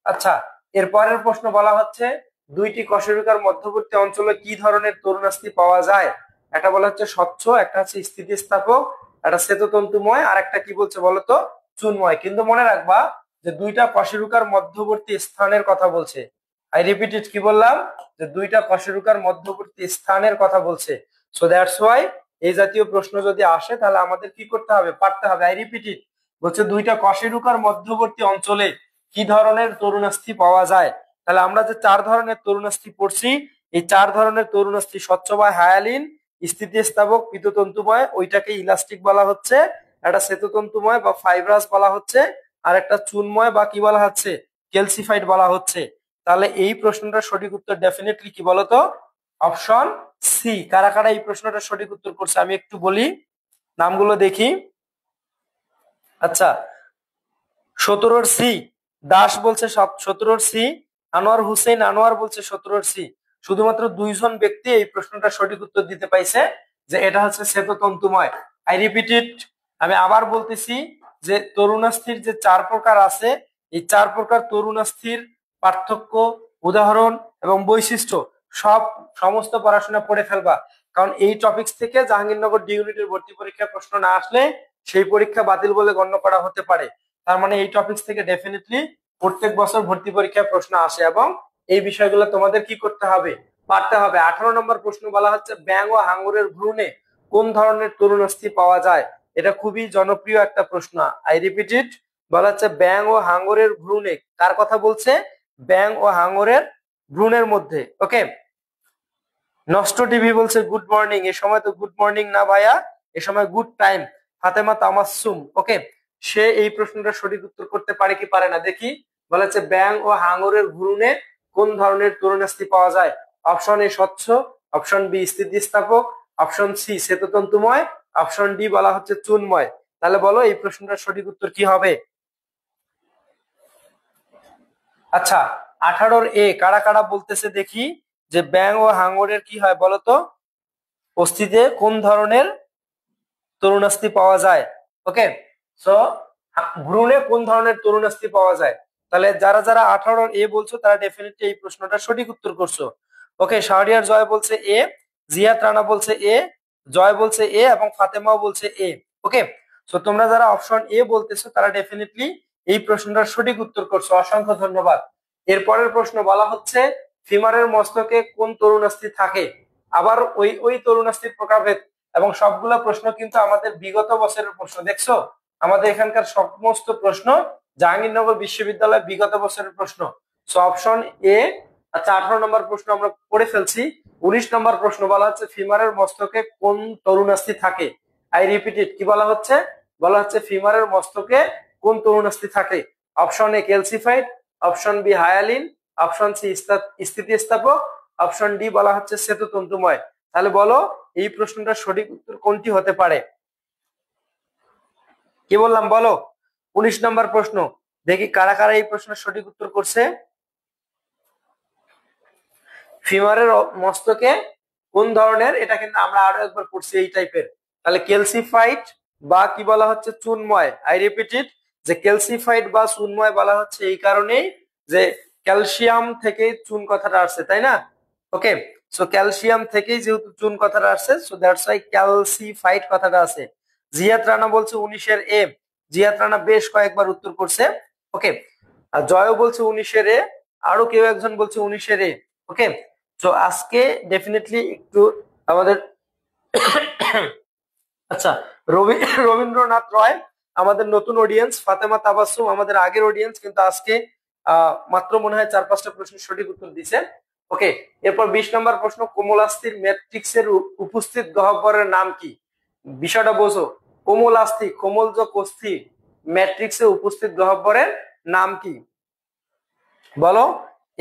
আচ্ছা, এর পরের প্রশ্ন বলা হচ্ছে দুইটি কশেরুকার মধ্যবর্তী অঞ্চলে কি ধরনের তরুণাস্থি পাওয়া যায়? একটা বলা হচ্ছে স্বচ্ছ, একটা হচ্ছে স্থিতিস্থাপক, একটা শ্বেততন্তুময়, আর একটা কি বলছে বলতো? চুনময়। কিন্তু মনে রাখবা যে দুইটা কশেরুকার মধ্যবর্তী স্থানের কথা বলছে। আই রিপিট ইট, কি বললাম? যে দুইটা কশেরুকার মধ্যবর্তী স্থানের কথা বলছে। সো দ্যাটস ওয়াই এই জাতীয় প্রশ্ন যদি আসে তাহলে আমাদের কি করতে হবে? পারতে হবে। আই রিপিট ইট, বলছে দুইটা কশেরুকার মধ্যবর্তী অঞ্চলে কি ধরনের তরুণাস্থি পাওয়া যায়। তাহলে আমরা যে 4 ধরনের তরুণাস্থি পড়ছি, এই 4 ধরনের তরুণাস্থি স্বচ্ছ বা হায়ালিন, স্থিতিস্থাপক, পিততন্তুময় ওইটাকে ইলাস্টিক বলা হচ্ছে, একটা শ্বেততন্তুময় বা ফাইব্রাস বলা হচ্ছে, আর একটা চুনময় বা কি বলা হচ্ছে? ক্যালসিফাইড বলা হচ্ছে। তাহলে এই প্রশ্নটার সঠিক উত্তর ডেফিনেটলি কি বলতো? Option C. কারা কারা এই প্রশ্নটার সঠিক উত্তর করছে আমি একটু বলি, নামগুলো দেখি। আচ্ছা, 17C দাস বলছে 17C, আনোয়ার হুসেন আনোয়ার বলছে 17C। শুধুমাত্র 2জন ব্যক্তি এই প্রশ্নটা সঠিক উত্তর দিতে পাইছে যে এটা হচ্ছে শ্বেততন্তুময়। আই রিপিট ইট, আমি আবার বলতেছি যে তরুণাস্থির যে 4 প্রকার আছে, এই 4 প্রকার তরুণাস্থির পার্থক্য, উদাহরণ এবং বৈশিষ্ট্য সমস্ত পড়াশোনা পড়ে ফেলবা। কারণ এই টপিকস থেকে জাহাঙ্গীরনগর ডি ইউনিটের ভর্তি পরীক্ষা প্রশ্ন না আসলে সেই পরীক্ষা বাতিল বলে গণ্য করা হতে পারে। তার মানে এই টপিকস থেকে ডেফিনেটলি প্রত্যেক বছর ভর্তি পরীক্ষায় প্রশ্ন আসে এবং এই বিষয়গুলো তোমাদের কি করতে হবে? পারতে হবে। 18 নম্বর প্রশ্ন বলা হচ্ছে ব্যাঙ ও হাঙ্গরের ভ্রূণে কোন ধরনের তরুণাস্থি পাওয়া যায়? এটা খুবই জনপ্রিয় একটা প্রশ্ন। আই রিপিট ইট, বলা হচ্ছে ব্যাঙ ও হাঙ্গরের ভ্রূণে। কার কথা বলছে? ব্যাঙ ও হাঙ্গরের ভ্রূণের মধ্যে। ওকে, নষ্ট টিভি বলছে গুড মর্নিং। এ সময় তো গুড মর্নিং না ভাইয়া, এ সময় গুড টাইম। ফাতেমা তামাসসুম, ওকে, সে এই প্রশ্নটা সঠিক উত্তর করতে পারে কি পারে না দেখি। বলা হচ্ছে ব্যাঙ ও হাঙরের ভ্রূণে কোন ধরনের তরুণাস্থি পাওয়া যায়? অপশন এ স্বচ্ছ, অপশন বি স্থিতিস্থাপক, অপশন সি শ্বেততন্তুময়, অপশন ডি বলা হচ্ছে চুনময়। তাহলে বলো এই প্রশ্নটার সঠিক উত্তর কি হবে? আচ্ছা, 18 এ কারা কারা বলতেছে দেখি যে ব্যাঙ ও হাঙরের কি হয় বলতো? অস্থিতে কোন ধরনের তরুণাস্থি পাওয়া যায়? ওকে, সো ভ্রূণে কোন ধরনের তরুণাস্থি পাওয়া যায়? তাহলে যারা যারা 18 এ বলছো তারা ডেফিনেটলি এই প্রশ্নটা সঠিক উত্তর করছো। ওকে, শাহরিয়ার জয় বলছে এ, জিয়াত রানা বলছে এ, জয় বলছে এ এবং ফাতেমাও বলছে এ। ওকে, সো তোমরা যারা অপশন এ বলতেছো তারা ডেফিনেটলি এই প্রশ্নটার সঠিক উত্তর করছো। অসংখ্য ধন্যবাদ। এরপরের প্রশ্ন বলা হচ্ছে ফিমারের মস্তকে কোন তরুণাস্থি থাকে? আবার ওই ওই তরুণাস্থির প্রকারভেদ, এবং সবগুলা প্রশ্ন কিন্তু আমাদের বিগত বছরের প্রশ্ন। দেখছো আমাদের এখানকার সমস্ত প্রশ্ন জাহাঙ্গীরনগর বিশ্ববিদ্যালয় বিগত বছরের প্রশ্ন। সো অপশন এ। আচ্ছা, 18 নম্বর প্রশ্ন আমরা পড়ে ফেলছি। 19 নম্বর প্রশ্ন বলা হচ্ছে ফিমারের মস্তকে কোন তরুণাস্থি থাকে? আই রিপিট ইট, কি বলা হচ্ছে? বলা হচ্ছে ফিমারের মস্তকে কোন তরুণাস্থি থাকে? Option A calcified, option B hyaline, option C স্থিতিস্থাপক, অপশন ডি বলা হচ্ছে শ্বেততন্তুময়। তাহলে বলো এই প্রশ্নটার সঠিক উত্তর কোনটি হতে পারে? কি বললাম বলো? 19 নম্বর প্রশ্ন, দেখি কারা কারা এই প্রশ্নের সঠিক উত্তর করছে। ফিমারের মস্তকে কোন ধরনের, এটা কিন্তু আমরা আরো একবার পড়ছি এই টাইপের। তাহলে ক্যালসিফাইড বা কি বলা হচ্ছে, চুনময়। আই রিপিট ইট, যে ক্যালসিফাইড বা চুনময় বলা হচ্ছে এই কারণেই যে ক্যালসিয়াম থেকে চুন কথাটা আসছে, তাই না? ওকে, সো ক্যালসিয়াম থেকেই যেহেতু চুন কথাটা আসছে, সো দ্যাটস ওয়াই ক্যালসিফাইড কথাটা আছে। জিয়াদ রানা বলছে 19-এর এ। জিয়াদ রানা বেশ কয়েকবার উত্তর করছে। ওকে, আর জয় বলছে 19-এর এ, আরো কেউ একজন বলছে 19-এর এ। ওকে, তো আজকে ডেফিনেটলি একটু আমাদের আচ্ছা, রবীন্দ্রনাথ রয় আমাদের নতুন অডিয়েন্স, ফাতেমা তাবাসসুম আমাদের আগের অডিয়েন্স, কিন্তু আজকে মাত্র মনে হয় 4-5টা প্রশ্নের সঠিক উত্তর দিছে। ওকে, এরপর 20 নম্বর প্রশ্ন, কোমলাস্থির ম্যাট্রিক্সের উপস্থিত গহ্বরের নাম কি? বিষয়টা বোঝো, কোমলাস্থি, কোমলজ কস্থি ম্যাট্রিক্সে উপস্থিত গহ্বরের নাম কি? বলো,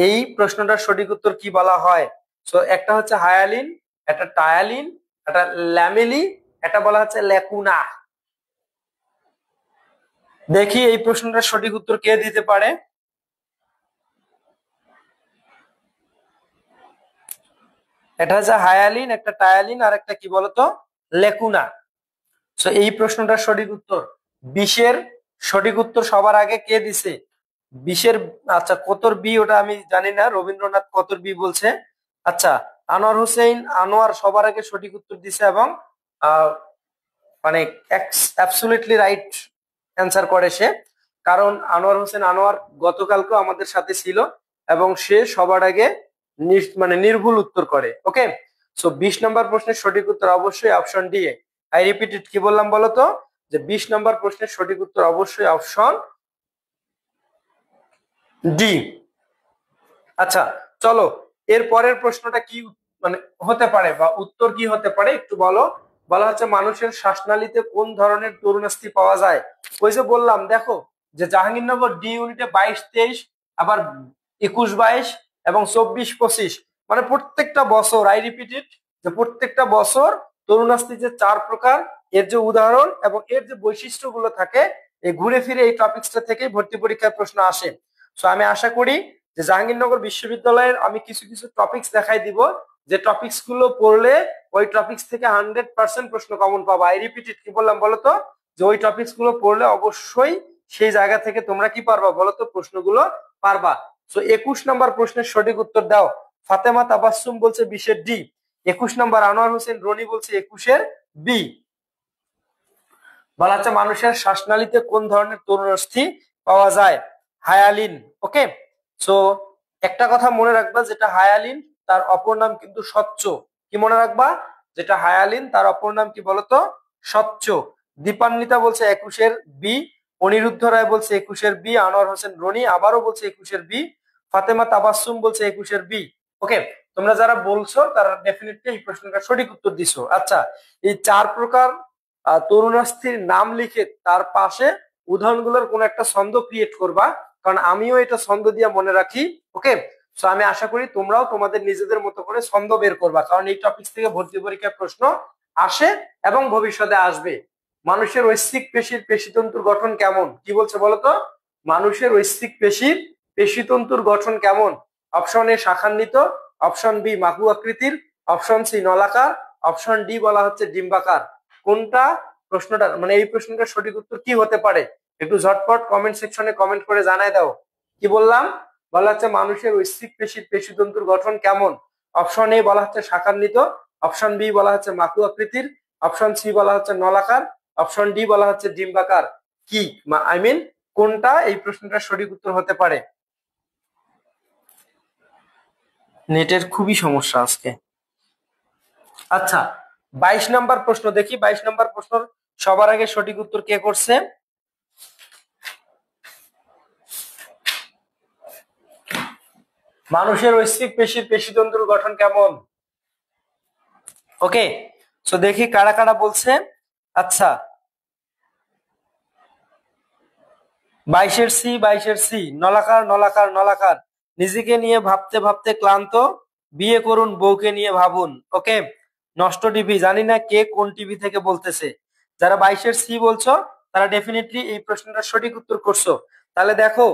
এই প্রশ্নটার সঠিক উত্তর কি বলা হয়? সো একটা হচ্ছে হায়ালিন, একটা টায়ালিন, একটা ল্যামেলি, এটা বলা হচ্ছে ল্যাকুনা। দেখি এই প্রশ্নটার সঠিক উত্তর কে দিতে পারে। এটা হচ্ছে হায়ালিন, একটা টায়ালিন, আর একটা কি বলতো, লেকুনা। সো এই প্রশ্নটার সঠিক উত্তর 20-এর সঠিক উত্তর সবার আগে কে দিছে? 20-এর, আচ্ছা কতর বি ওটা আমি জানি না, রবীন্দ্রনাথ কতর বি বলছে। আচ্ছা, আনোয়ার হোসেন আনোয়ার সবার আগে সঠিক উত্তর দিছে এবং মানে অ্যাবসলিউটলি রাইট অ্যান্সার করে সে। কারণ আনোয়ার হোসেন আনোয়ার গতকালকে আমাদের সাথে ছিল এবং সে সবার আগে মানে নির্ভুল উত্তর করে। ওকে, সো 20 নম্বর প্রশ্নের সঠিক উত্তর অবশ্যই option D. I repeat it, কি বললাম বলতো, যে 20 নম্বর প্রশ্নের সঠিক উত্তর অবশ্যই অপশন ডি। আচ্ছা, চলো এর পরের প্রশ্নটা কি মানে হতে পারে বা উত্তর কি হতে পারে একটু বলো। বলা হচ্ছে মানুষের শ্বাসনালীতে কোন ধরনের তরুণাস্থি পাওয়া যায়? ওই যে বললাম, দেখো যে জাহাঙ্গীরনগর ডি ইউনিটে 22-23, আবার 21-22 এবং 24-25, মানে প্রত্যেকটা বছর, আই রিপিট ইট, যে প্রত্যেকটা বছর তরুণাস্থি যে 4 প্রকার, এর যে উদাহরণ এবং এর যে বৈশিষ্ট্যগুলো থাকে, এই ঘুরে ফিরে এই টপিকসটা থেকেই ভর্তি পরীক্ষায় প্রশ্ন আসে। সো আমি আশা করি যে জাহাঙ্গীরনগর বিশ্ববিদ্যালয়ের আমি কিছু কিছু টপিকস দেখাই দিব, যে টপিকস গুলো পড়লে ওই টপিকস থেকে 100% প্রশ্ন কমন পাবা। আই রিপিট ইট, কি বললাম বলতো, যে ওই টপিকস গুলো পড়লে অবশ্যই সেই জায়গা থেকে তোমরা কি পারবা বলতো, প্রশ্নগুলো পারবা। তো 21 নম্বর প্রশ্নের সঠিক উত্তর দাও। ফাতেমা তাবাসসুম বলছে 20-এর ডি। 21 নম্বর আনোয়ার হোসেন রনি বলছে 21-এর বি। বলা হচ্ছে মানুষের শ্বাসনালীতে কোন ধরনের তরুণাস্থি পাওয়া যায়? হায়ালিন। ওকে, সো একটা কথা মনে রাখবা, যেটা হায়ালিন তার অপর নাম কিন্তু স্বচ্ছ। কি মনে রাখবা? যেটা হায়ালিন তার অপর নাম কি বলতো, স্বচ্ছ। দীপান্বিতা বলছে 21-এর বি। অনিরুদ্ধ রায় বলছে 21-এর বি। আনোয়ার হোসেন রনি আবারও বলছে 21-এর বি। ফাতেমা তাবাসসুম বলছে 21-এর বি। ওকে, তোমরা যারা বলছো তারা ডেফিনেটলি এই প্রশ্নটা সঠিক উত্তর দিছো। আচ্ছা, এই 4 প্রকার তরুণাস্থির নাম লিখে তার পাশে উদাহরণগুলোর কোন একটা ছন্দ ক্রিয়েট করবা, কারণ আমিও এটা ছন্দ দিয়ে মনে রাখি। ওকে, সো আমি আশা করি তোমরাও তোমাদের নিজেদের মতো করে ছন্দ বের করবা, কারণ এই টপিক থেকে ভর্তি পরীক্ষার প্রশ্ন আসে এবং ভবিষ্যতে আসবে। মানুষের ঐচ্ছিক পেশির পেশিতন্তুর গঠন কেমন? কি বলছে বলতো, মানুষের ঐচ্ছিক পেশির পেশিতন্তুর গঠন কেমন? অপশন এ শাখান্বিত, অপশন বি মাকু আকৃতির, অপশন সি নলাকার, অপশন ডি বলা হচ্ছে ডিম্বাকার। কোনটা প্রশ্নটা মানে এই প্রশ্নটার সঠিক উত্তর কি হতে পারে? একটু ঝটপট কমেন্ট সেকশনে কমেন্ট করে জানায় দাও। কি বললাম? বলা হচ্ছে মানুষের ঐচ্ছিক পেশির পেশিতন্তুর গঠন কেমন? অপশন এ বলা হচ্ছে শাখান্বিত, অপশন বি বলা হচ্ছে মাকু আকৃতির, অপশন সি বলা হচ্ছে নলাকার, অপশন ডি বলা হচ্ছে ডিম্বাকার। কি আই মিন কোনটা এই প্রশ্নটার সঠিক উত্তর হতে পারে? নেটের খুবই সমস্যা আজকে। আচ্ছা, 22 নাম্বার প্রশ্ন দেখি। 22 নাম্বার প্রশ্ন সবার আগে সঠিক উত্তর কে করছে? মানুষের ঐচ্ছিক পেশির পেশিতন্তুর গঠন কেমন? ওকে, সো দেখি কারা কারা বলছে। আচ্ছা, 22-এর সি, 22-এর সি, নলাকার নলাকার নলাকার, নিজেকে নিয়ে ভাবতে ভাবতে ক্লান্ত, বিয়ে করুন বউকে নিয়ে ভাবুন। ওকে, নষ্ট টিভি, জানি না কে কোন টিভি থেকে বলতেছে। যারা 22-এর সি বলছো তারা ডেফিনেটলি এই প্রশ্নটার সঠিক উত্তর করছো। তাহলে দেখো,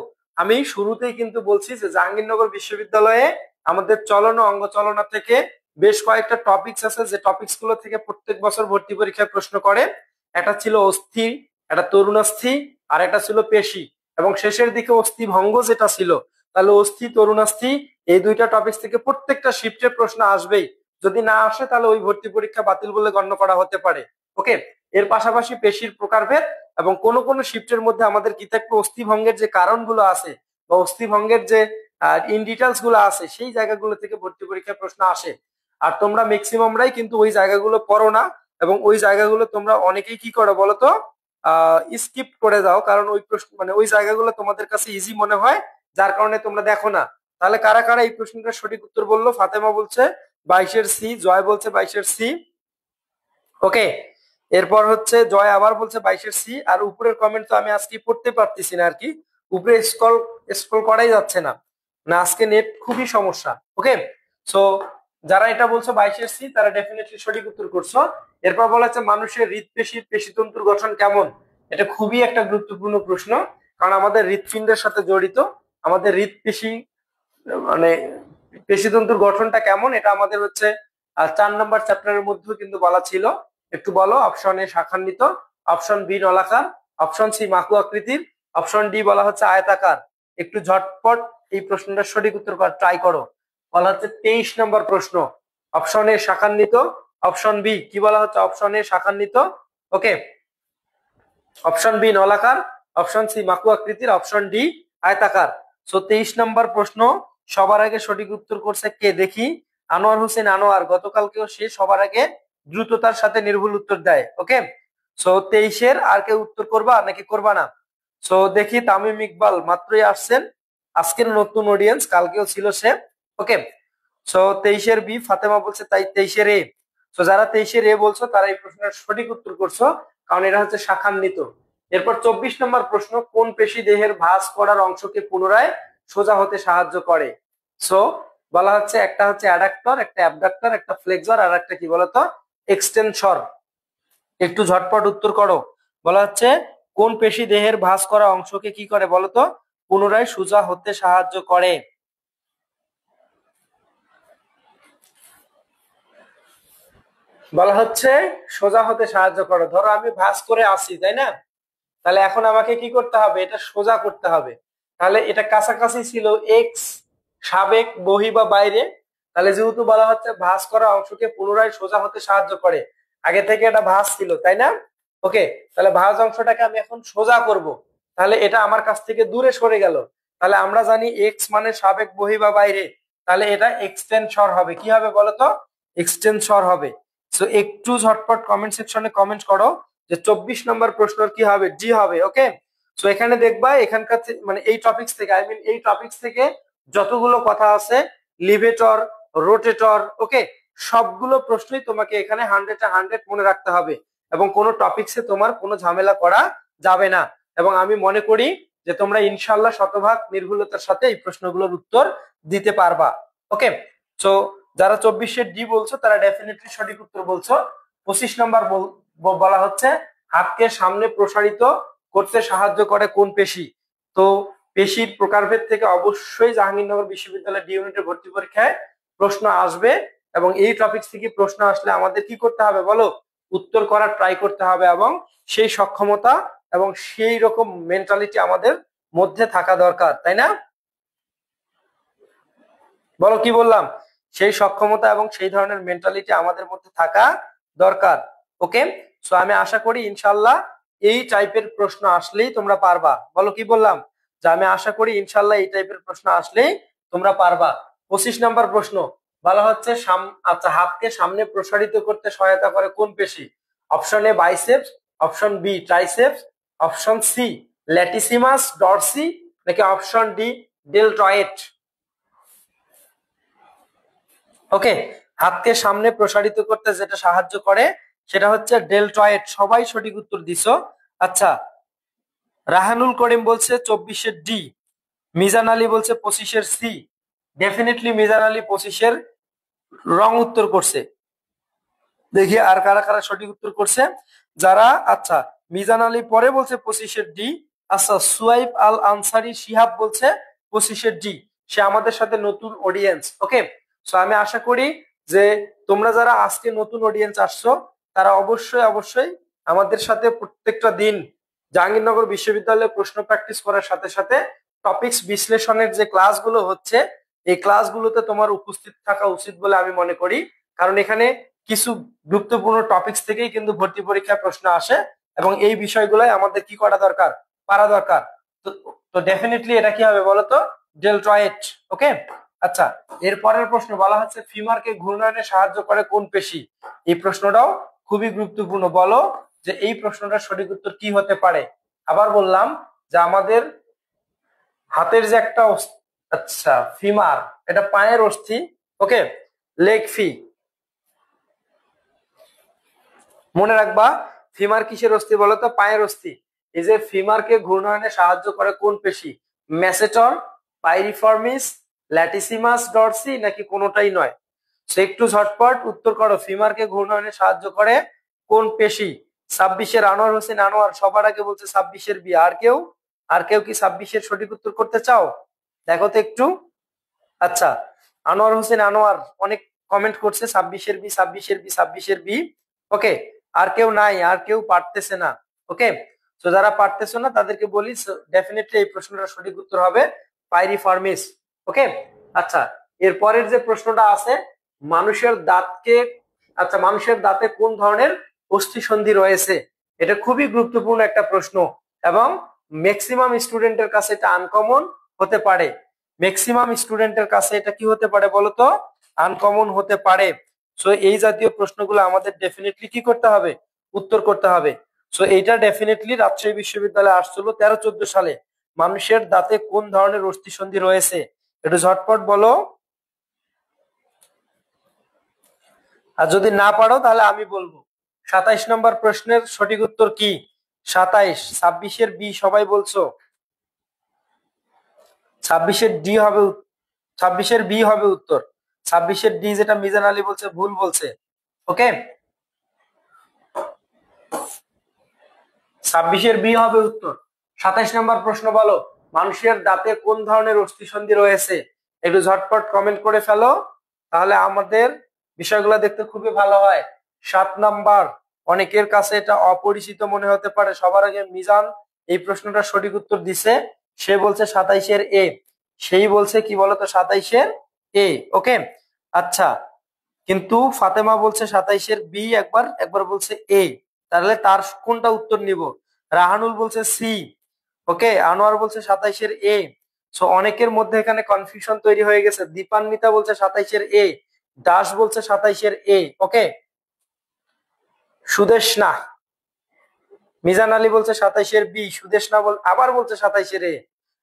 আমি শুরুতেই কিন্তু বলছি যে জাহাঙ্গীরনগর বিশ্ববিদ্যালয়ে আমাদের চলন ও অঙ্গ চলনা থেকে বেশ কয়েকটা টপিকস আছে, যে টপিকস গুলো থেকে প্রত্যেক বছর ভর্তি পরীক্ষায় প্রশ্ন করে। একটা ছিল অস্থি, একটা তরুণাস্থি, আর একটা ছিল পেশি, এবং শেষের দিকে অস্থি ভঙ্গ যেটা ছিল। তাহলে অস্থি তরুণাস্থি এই দুইটা টপিকস থেকে প্রত্যেকটা শিফটের প্রশ্ন আসবেই। যদি না আসে তাহলে ওই ভর্তি পরীক্ষা বাতিল বলে গণ্য করা হতে পারে। ওকে, এর পাশাপাশি পেশির প্রকারভেদ এবং কোন কোন শিফটের মধ্যে আমাদের কি থাকবে, অস্থিভঙ্গের যে কারণগুলো আছে বা অস্থিভঙ্গের যে ইন ডিটেলস গুলো আছে সেই জায়গাগুলো থেকে ভর্তি পরীক্ষার প্রশ্ন আসে। আর তোমরা ম্যাক্সিমামরাই কিন্তু ওই জায়গাগুলো পড়ো না, এবং ওই জায়গাগুলো তোমরা অনেকেই কি করো বলতো, স্কিপ করে দাও, কারণ ওই প্রশ্ন মানে ওই জায়গাগুলো তোমাদের কাছে ইজি মনে হয়, যার কারণে তোমরা দেখো না। তাহলে কারা কারা এই প্রশ্নটার সঠিক উত্তর বললো? ফাতেমা বলছে 22-এর সি, জয় বলছে 22-এর সি। ওকে, এরপর হচ্ছে জয় আবার বলছে 22-এর সি। আর উপরের কমেন্ট তো আমি আজকে পড়তে পারতেছি না আর কি, উপরে স্ক্রল স্ক্রল করাই যাচ্ছে না, না আজকে নেট খুবই সমস্যা। ওকে, সো যারা এটা বলছো 22-এর সি তারা ডেফিনেটলি সঠিক উত্তর করছো। এরপর বলা হচ্ছে মানুষের হৃদপেশির পেশিতন্তুর গঠন কেমন? এটা খুবই একটা গুরুত্বপূর্ণ প্রশ্ন, কারণ আমাদের হৃৎপিণ্ডের সাথে জড়িত। আমাদের হৃদপেশি মানে পেশিতন্তুর গঠনটা কেমন এটা আমাদের হচ্ছে 4 নম্বর চ্যাপ্টারের মধ্যেও কিন্তু বলা ছিল। একটু বলো। অপশন এ শাখান্বিত, অপশন বি নলাকার, অপশন সি মাকু আকৃতির, অপশন ডি বলা হচ্ছে আয়তাকার। একটু ঝটপট এই প্রশ্নটার সঠিক উত্তর ট্রাই করো। বলা হচ্ছে 23 নম্বর প্রশ্ন, অপশন এ শাখান্বিত, অপশন বি কি বলা হচ্ছে, অপশন এ শাখান্বিত, ওকে, অপশন বি নলাকার, অপশন সি মাকু আকৃতির, অপশন ডি আয়তাকার। সো 23 নম্বর প্রশ্ন সবার আগে সঠিক উত্তর করছে কে দেখি? আনোয়ার হোসেন আনোয়ার, গতকালকেও সে সবার আগে দ্রুততার সাথে নির্ভুল উত্তর দেয়। ওকে, সো 23-এর আর কেউ উত্তর করবা নাকি করবা না? সো দেখি, তামিম ইকবাল মাত্রই আসছেন, আজকের নতুন অডিয়েন্স, কালকেও ছিল সে। ওকে, সো 23-এর বি ফাতেমা বলছে তাই 23-এর এ। সো যারা 23-এর এ বলছো তারা এই প্রশ্নের সঠিক উত্তর করছো, কারণ এটা হচ্ছে শাখান্বিত। এরপর 24 নম্বর প্রশ্ন, কোন পেশি দেহের ভাঁজ করার অংশকে পুনরায় সোজা হতে সাহায্য করে? সো বলা হচ্ছে একটা হচ্ছে অ্যাডাক্টর, একটা অ্যাবডাক্টর, একটা ফ্লেক্সর, আর একটা কি বলতো এক্সটেনসর। একটু ঝটপট উত্তর করো। বলা হচ্ছে কোন পেশি দেহের ভাঁজ করা অংশকে কি করে বলতো, পুনরায় সোজা হতে সাহায্য করে? বলা হচ্ছে সোজা হতে সাহায্য করো। ধরো আমি ভাঁজ করে আসি, তাই না? তাহলে এখন আমাকে কি করতে হবে, এটা সোজা করতে হবে। তাহলে এটা কাছাকাছি ছিল এক্স, সাবেক বহি বা বাইরে। তাহলে যেহেতু বলা হচ্ছে ভাঁজ করা অংশকে পুনরায় সোজা হতে সাহায্য করে, আগে থেকে এটা ভাঁজ ছিল, তাই না? ওকে, তাহলে ভাঁজ অংশটাকে আমি এখন সোজা করব। তাহলে এটা আমার কাছ থেকে দূরে সরে গেল। তাহলে আমরা জানি এক্স মানে সাবেক বহি বা বাইরে, তাহলে এটা এক্সটেনসর হবে। কি হবে বলতো? এক্সটেনসর হবে। সো একটু ঝটপট কমেন্ট সেকশনে কমেন্ট করো যে 24 নম্বর প্রশ্ন কি হবে, জি হবে। ওকে, তো এখানে দেখবা এখানকার মানে এই টপিক্স থেকে, আই মিন এই টপিক্স থেকে যতগুলো কথা আছে, লিভেটর, রোটেটর, ওকে, সবগুলো প্রশ্নই তোমাকে এখানে 100-100 মনে রাখতে হবে, এবং কোনো টপিক্সে তোমার কোনো ঝামেলা করা যাবে না। এবং আমি মনে করি যে তোমরা ইনশাল্লাহ শতভাগ নির্ভুলতার সাথে এই প্রশ্নগুলোর উত্তর দিতে পারবা। ওকে, সো যারা 24-এর ডি বলছো তারা ডেফিনেটলি সঠিক উত্তর বলছো। 25 নম্বর বলা হচ্ছে হাতকে সামনে প্রসারিত করতে সাহায্য করে কোন পেশি? তো পেশির প্রকারভেদ থেকে অবশ্যই জাহাঙ্গীরনগর বিশ্ববিদ্যালয় ডি ইউনিটের ভর্তি পরীক্ষায় প্রশ্ন আসবে, এবং এই টপিক থেকে প্রশ্ন আসলে আমাদের কি করতে হবে বলো, উত্তর করার ট্রাই করতে হবে, এবং সেই সক্ষমতা এবং সেই রকম মেন্টালিটি আমাদের মধ্যে থাকা দরকার, তাই না? বলো কি বললাম? সেই সক্ষমতা এবং সেই ধরনের মেন্টালিটি আমাদের মধ্যে থাকা দরকার। ওকে, সো আমি আশা করি ইনশাল্লাহ এই টাইপের প্রশ্ন আসলেই তোমরা পারবা। বলো কি বললাম? যে আমি আশা করি ইনশাল্লাহ এই টাইপের প্রশ্ন আসলেই তোমরা পারবা। 25 নম্বর প্রশ্ন বলা হচ্ছে আচ্ছা, হাতকে সামনে প্রসারিত করতে সহায়তা করে কোন পেশি? Option A biceps, option B triceps, option C latissimus dorsi, নাকি অপশন ডি ডেলটয়েড? ওকে, হাতকে সামনে প্রসারিত করতে যেটা সাহায্য করে সেটা হচ্ছে ডেলটয়েড। সবাই সঠিক উত্তর দিছো। আচ্ছা, রাহানুল করিম বলছে 24-এর ডি, মিজান আলী বলছে 25-এর সি। ডেফিনেটলি মিজান আলী 25-এর রং উত্তর করছে। দেখি আর কারা কারা সঠিক উত্তর করছে। যারা আচ্ছা, মিজান আলী পরে বলছে 25-এর ডি, আচ্ছা, সুয়াইব আল আনসারি শিহাব বলছে 25-এর ডি, সে আমাদের সাথে নতুন অডিয়েন্স। ওকে, সো আমি আশা করি যে তোমরা যারা আজকে নতুন অডিয়েন্স আসছো তারা অবশ্যই অবশ্যই আমাদের সাথে প্রত্যেকটা দিন জাহাঙ্গীরনগর বিশ্ববিদ্যালয়ে প্রশ্ন প্র্যাকটিস করার সাথে সাথে টপিকস বিশ্লেষণের যে ক্লাসগুলো হচ্ছে এই ক্লাসগুলোতে তোমার উপস্থিত থাকা উচিত বলে আমি মনে করি। কারণ এখানে কিছু গুরুত্বপূর্ণ টপিকস থেকেই কিন্তু ভর্তি পরীক্ষায় প্রশ্ন আসে এবং এই বিষয়গুলাই আমাদের কি করা দরকার, পারা দরকার। তো তো ডেফিনেটলি এটা কি হবে বলতো, ডেলটয়েড। ওকে, আচ্ছা, এর পরের প্রশ্ন বলা হচ্ছে ফিমারকে ঘূর্ণায়নে সাহায্য করে কোন পেশি? এই প্রশ্নটাও খুবই গুরুত্বপূর্ণ। বলো যে এই প্রশ্নটার সঠিক উত্তর কি হতে পারে। আবার বললাম যে আমাদের হাতের যে একটা আচ্ছা ফিমার, এটা পায়ের অস্থি। ওকে, লেগ ফি, মনে রাখবা ফিমার কিসের অস্থি বলতো, পায়ের অস্থি। এই যে ফিমারকে ঘূর্ণায়নে সাহায্য করে কোন পেশি? ম্যাসেটর, পাইরিফর্মিস, ল্যাটিসিমাস ডরসি, নাকি কোনোটাই নয়? সে একটু ঝটপট উত্তর করো, ফিমারকে ঘূর্ণায়নে সাহায্য করে কোন পেশি? 26-এর আনোয়ার হোসেন আনোয়ার সবার আগে বলছে 26-এর বি। আর কেউ, আর কেউ কি 26-এর সঠিক উত্তর করতে চাও? দেখো তো একটু। আচ্ছা, আনোয়ার হোসেন আনোয়ার অনেক কমেন্ট করছে 26-এর বি, 26-এর বি, 26-এর বি। ওকে, আর কেউ নাই, আর কেউ পারতেছে না। ওকে, তো যারা পারতেছো না তাদেরকে বলি ডেফিনেটলি এই প্রশ্নটার সঠিক উত্তর হবে পাইরিফর্মিস। ওকে, আচ্ছা, এর পরের যে প্রশ্নটা আছে মানুষের দাঁতকে, আচ্ছা মানুষের দাঁতে কোন ধরনের অস্থিসন্ধি রয়েছে? এটা খুবই গুরুত্বপূর্ণ একটা প্রশ্ন এবং ম্যাক্সিমাম স্টুডেন্টের কাছে এটা আনকমন হতে পারে। ম্যাক্সিমাম স্টুডেন্টের কাছে এটা কি হতে পারে বলতো, আনকমন হতে পারে। সো এই জাতীয় প্রশ্নগুলো আমাদের ডেফিনেটলি কি করতে হবে, উত্তর করতে হবে। সো এইটা ডেফিনেটলি রাজশাহী বিশ্ববিদ্যালয়ে আসছিল 13-14 সালে। মানুষের দাঁতে কোন ধরনের অস্থিসন্ধি রয়েছে, একটু ঝটপট বলো। আর যদি না পারো তাহলে আমি বলবো। 27 নম্বর প্রশ্নের সঠিক উত্তর কি? 27, 26-এর বি সবাই বলছো, 26-এর ডি হবে, 26-এর বি হবে উত্তর। 26-এর ডি যেটা মিজান আলী বলছে ভুল বলছে। ওকে, 26-এর বি হবে উত্তর। 27 নম্বর প্রশ্ন বলো, মানুষের দাঁতে কোন ধরনের অস্থিসন্ধি রয়েছে? একটু ঝটপট কমেন্ট করে ফেলো, তাহলে আমাদের বিষয়গুলো দেখতে খুবই ভালো হয়। 7 নাম্বার, অনেকের কাছে এটা অপরিচিত মনে হতে পারে। সবার আগে মিজান এই প্রশ্নটার সঠিক উত্তর দিছে, সে বলছে 27-এর এ। সেই বলছে কি বলতো, 27-এর এ। ওকে, আচ্ছা, কিন্তু ফাতেমা বলছে 27-এর বি, একবার একবার বলছে এ। তাহলে তার কোনটা উত্তর নিব? রাহানুল বলছে সি। ওকে, আনোয়ার বলছে 27-এর এ। সো অনেকের মধ্যে এখানে কনফিউশন তৈরি হয়ে গেছে। দীপান্বিতা বলছে 27-এর এ, দাস বলছে 27-এর এ। ওকে, সুদেশনা, মিজান আলী বলছে 27-এর বি, সুদেশনা আবার বলছে 27-এর এ,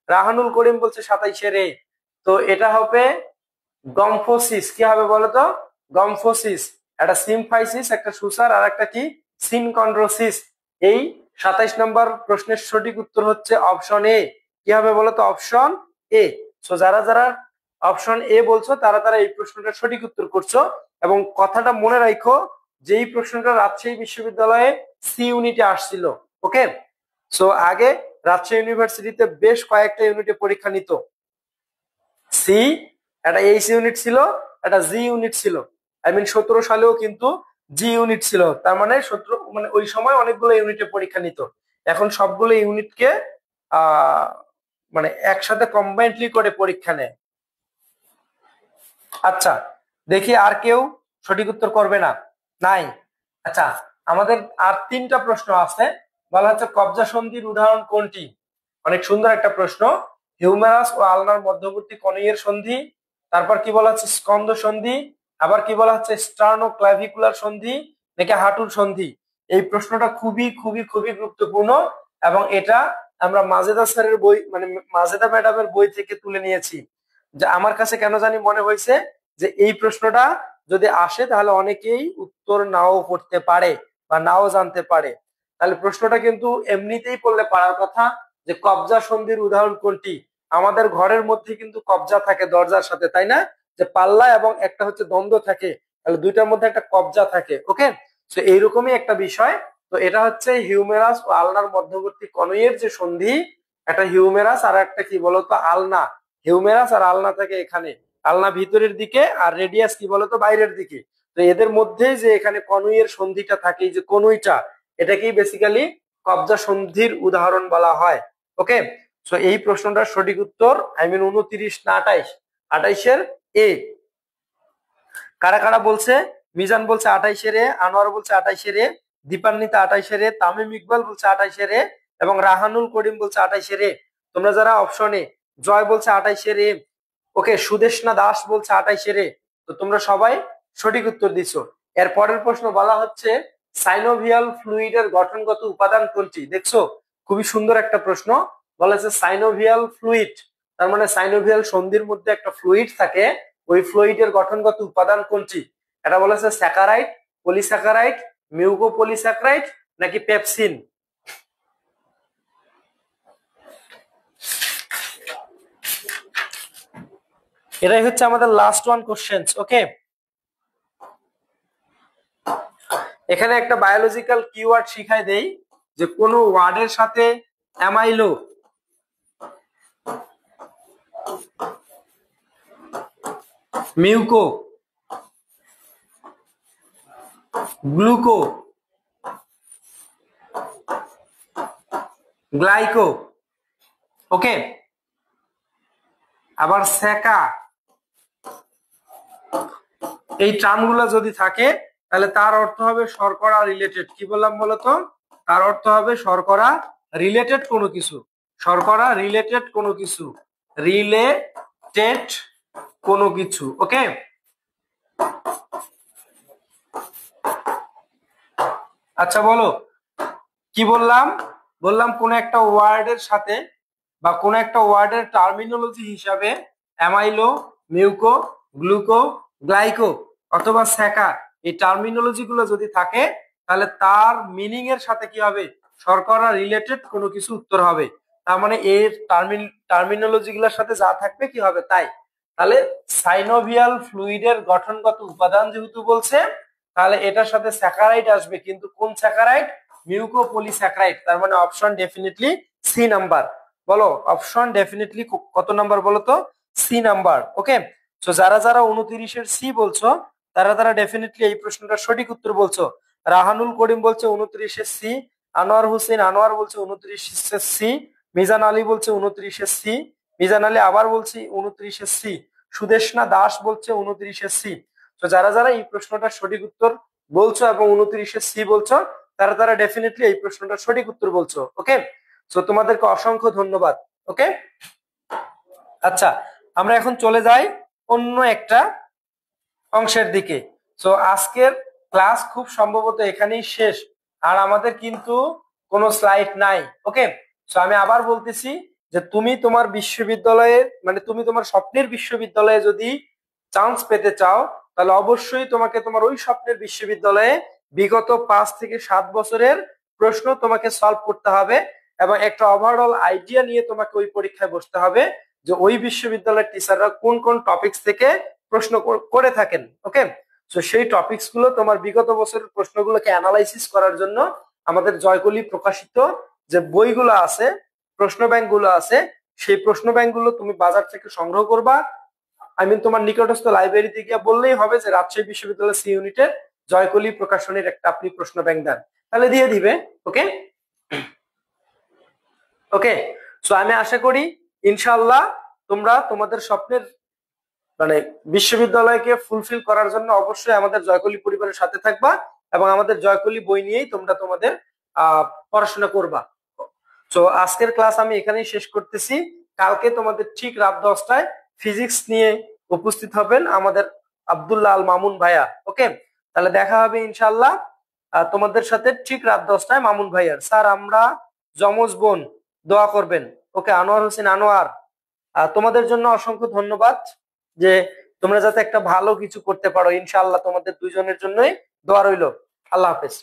রাহানুল করিম বলছে 27-এর এ। তো এটা হবে গমফোসিস। কি হবে বলতো, গমফোসিস। একটা সিমফাইসিস, একটা সুসার, আর একটা কি সিনকন্ড্রোসিস। এই 27 নম্বর প্রশ্নের সঠিক উত্তর হচ্ছে অপশন এ। কি হবে বলতো, অপশন এ। সো যারা যারা অপশন এ বলছো তারা তারা এই প্রশ্নটার সঠিক উত্তর করছো। এবং কথাটা মনে রাখো যে এই প্রশ্নটা রাজশাহী বিশ্ববিদ্যালয়ে সি ইউনিটে আসছিল। ওকে, সো আগে রাজশাহী ইউনিভার্সিটিতে বেশ কয়েকটা ইউনিটে পরীক্ষা নিত। সি, একটা এইচ ইউনিট ছিল, একটা জি ইউনিট ছিল। আই মিন 17 সালেও কিন্তু জি ইউনিট ছিল। তার মানে 17, মানে ওই সময় অনেকগুলো ইউনিটে পরীক্ষা নিত। এখন সবগুলো ইউনিটকে আহ মানে একসাথে কম্বাইন্ডলি করে পরীক্ষা নেয়। আচ্ছা, দেখি আর কেউ সঠিক উত্তর করবে না, নাই? আচ্ছা, আমাদের আর 3টা প্রশ্ন আছে। বলা হচ্ছে কবজা সন্ধির উদাহরণ কোনটি? অনেক সুন্দর একটা প্রশ্ন। হিউমেরাস ও আলনার মধ্যবর্তী কনুইয়ের সন্ধি, তারপর কি বলা হচ্ছে স্কন্দ সন্ধি, আবার কি বলা হচ্ছে স্টার্নো ক্লাভিকুলার সন্ধি, নাকি হাঁটুর সন্ধি? এই প্রশ্নটা খুবই খুবই খুবই গুরুত্বপূর্ণ এবং এটা আমরা মাজেদা স্যারের বই, মানে মাজেদা ম্যাডামের বই থেকে তুলে নিয়েছি। যে আমার কাছে কেন জানি মনে হয়েছে যে এই প্রশ্নটা যদি আসে তাহলে অনেকেই উত্তর নাও করতে পারে বা নাও জানতে পারে। তাহলে প্রশ্নটা কিন্তু এমনিতেই পড়লে পারার কথা, যে কবজা সন্ধির উদাহরণ কোনটি? আমাদের ঘরের মধ্যে কিন্তু কবজা থাকে দরজার সাথে, তাই না? যে পাল্লা এবং একটা হচ্ছে দ্বন্দ্ব থাকে, তাহলে দুইটার মধ্যে একটা কবজা থাকে। ওকে, তো এইরকমই একটা বিষয়। তো এটা হচ্ছে হিউমেরাস ও আলনার মধ্যবর্তী কনুইয়ের যে সন্ধি, একটা হিউমেরাস আর একটা কি বলতো আলনা। হিউমেরাস আর আলনা থাকে এখানে, আলনা ভিতরের দিকে আর রেডিয়াস কি বলতো বাইরের দিকে। তো এদের মধ্যে যে এখানে কনুইয়ের সন্ধিটা থাকে, এই যে কনুইটা, এটাকেই বেসিক্যালি কবজা সন্ধির উদাহরণ বলা হয়। ওকে, সো এই প্রশ্নটার সঠিক উত্তর 29 না 28, 28-এর এ। কারা কারা বলছে? মিজান বলছে 28-এর এ, আনোয়ার বলছে 28-এর এ, দীপান্বিতা 28-এর এ, তামিম ইকবাল বলছে 28-এর এ, এবং রাহানুল করিম বলছে 28-এর এ। তোমরা যারা অপশনে জয় বলছে 28-এর এ, ওকে, সুদেশনা দাস বলছে 28-এর এ। তো তোমরা সবাই সঠিক উত্তর দিছো। এর পরের প্রশ্ন বলা হচ্ছে সাইনোভিয়াল ফ্লুইডের গঠনগত উপাদান কোনটি? দেখছো, খুবই সুন্দর একটা প্রশ্ন। বলা হচ্ছে সাইনোভিয়াল ফ্লুইড, তার মানে সাইনোভিয়াল সন্ধির মধ্যে একটা ফ্লুইড থাকে, ওই ফ্লুইডের গঠনগত উপাদান কোনটি? এটা বলেছে স্যাকারাইড, পলিস্যাকারাইড, মিউকোপলিস্যাকারাইড নাকি পেপসিন? এটাই হচ্ছে আমাদের লাস্ট ওয়ান কোশ্চেন্স। ওকে, এখানে একটা বায়োলজিক্যাল কিওয়ার্ড শিখাই দেই, যে কোন ওয়ার্ডের সাথে অ্যামাইলো, মিউকো, গ্লুকো, গ্লাইকো, ওকে, আবার সেকা, এই টার্মগুলো যদি থাকে তাহলে তার অর্থ হবে শর্করা রিলেটেড। কি বললাম বলতো? তার অর্থ হবে শর্করা রিলেটেড কোনো কিছু, শর্করা রিলেটেড কোনো কিছু, রিলেটেড কোনো কিছু। ওকে, আচ্ছা বলো কি বললাম? বললাম কোন একটা ওয়ার্ডের সাথে বা কোন একটা ওয়ার্ডের টার্মিনোলজি হিসাবে অ্যামাইলো, মিউকো, গ্লুকো, গ্লাইকো অথবা স্যাকা, এই টার্মিনোলজি গুলো যদি থাকে তাহলে তার মিনিং এর সাথে কি হবে? শর্করা রিলেটেড কোনো কিছু উত্তর হবে। তার মানে এর টার্মিনোলজি গুলোর সাথে যা থাকবে কি হবে তাই। তাহলে সাইনোভিয়াল ফ্লুইডের গঠনগত উপাদান যেহেতু বলছে, তাহলে এটার সাথে স্যাকারাইড আসবে, কিন্তু কোন স্যাকারাইড? মিউকোপলিস্যাকারাইড। তার মানে অপশন ডেফিনেটলি সি নাম্বার। বলো অপশন ডেফিনেটলি কত নাম্বার বলো তো? C number. ওকে, সো যারা যারা 29-এর সি বলছো তারা তারা ডেফিনেটলি এই প্রশ্নটার সঠিক উত্তর বলছো। রাহানুল করিম বলছে 29-এর সি, আনোয়ার হোসেন আনোয়ার বলছে 29-এর সি, মিজান আলী বলছে 29-এর সি, মিজান আলী আবার বলছি 29-এর সি, সুদেশনা দাস বলছে 29-এর সি। তো যারা যারা এই প্রশ্নটার সঠিক উত্তর বলছো এবং 29-এর সি বলছো, তারা তারা ডেফিনেটলি এই প্রশ্নটার সঠিক উত্তর বলছো। ওকে, সো তোমাদেরকে অসংখ্য ধন্যবাদ। ওকে, আচ্ছা আমরা এখন চলে যাই অন্য একটা অংশের দিকে। সো আজকের ক্লাস খুব সম্ভবত এখানেই শেষ, আর আমাদের কিন্তু কোনো স্লাইড নাই। ওকে, সো আমি আবার বলতেছি যে তুমি তোমার বিশ্ববিদ্যালয়ে, মানে তুমি তোমার স্বপ্নের বিশ্ববিদ্যালয়ে যদি চান্স পেতে চাও, তাহলে অবশ্যই তোমাকে তোমার ওই স্বপ্নের বিশ্ববিদ্যালয়ে বিগত 5 থেকে 7 বছরের প্রশ্ন তোমাকে সলভ করতে হবে, এবং একটা ওভারঅল আইডিয়া নিয়ে তোমাকে ওই পরীক্ষায় বসতে হবে যে ওই বিশ্ববিদ্যালয়ের টিচাররা কোন কোন টপিকস থেকে প্রশ্ন করে থাকেন। ওকে, তো সেই টপিকস গুলো তোমার বিগত বছরের প্রশ্নগুলোকে অ্যানালাইসিস করার জন্য আমাদের জয়কলি প্রকাশিত যে বইগুলো আছে, প্রশ্ন ব্যাংক গুলো আছে, সেই প্রশ্ন ব্যাংক গুলো তুমি বাজার থেকে সংগ্রহ করবা। তোমার নিকটস্থ লাইব্রেরিতে গিয়ে বললেই হবে যে রাজশাহী বিশ্ববিদ্যালয় সি ইউনিটের জয়কলি প্রকাশনের একটা আপনি প্রশ্ন ব্যাংক দেন, তাহলে দিয়ে দিবে। ওকে, ওকে, সো আমি আশা করি ইনশাআল্লাহ তোমরা তোমাদের স্বপ্নের মানে বিশ্ববিদ্যালয়কে ফুলফিল করার জন্য অবশ্যই আমাদের জয়কলি পরিবারের সাথে থাকবা, এবং আমাদের জয়কলি বই নিয়েই তোমরা তোমাদের পড়াশোনা করবা। তো আজকের ক্লাস আমি এখানেই শেষ করতেছি। কালকে তোমাদের ঠিক রাত 10টায় ফিজিক্স নিয়ে উপস্থিত হবেন আমাদের আব্দুল্লাহ আল মামুন ভাইয়া। ওকে, তাহলে দেখা হবে ইনশাল্লাহ তোমাদের সাথে ঠিক রাত 10টায়। মামুন ভাইয়ার স্যার আমরা যমজ বোন, দোয়া করবেন। ওকে, আনোয়ার হোসেন আনোয়ার, তোমাদের জন্য অসংখ্য ধন্যবাদ যে তোমরা যাতে একটা ভালো কিছু করতে পারো, ইনশাআল্লাহ তোমাদের দুইজনের জন্যই দোয়া রইল। আল্লাহ হাফেজ।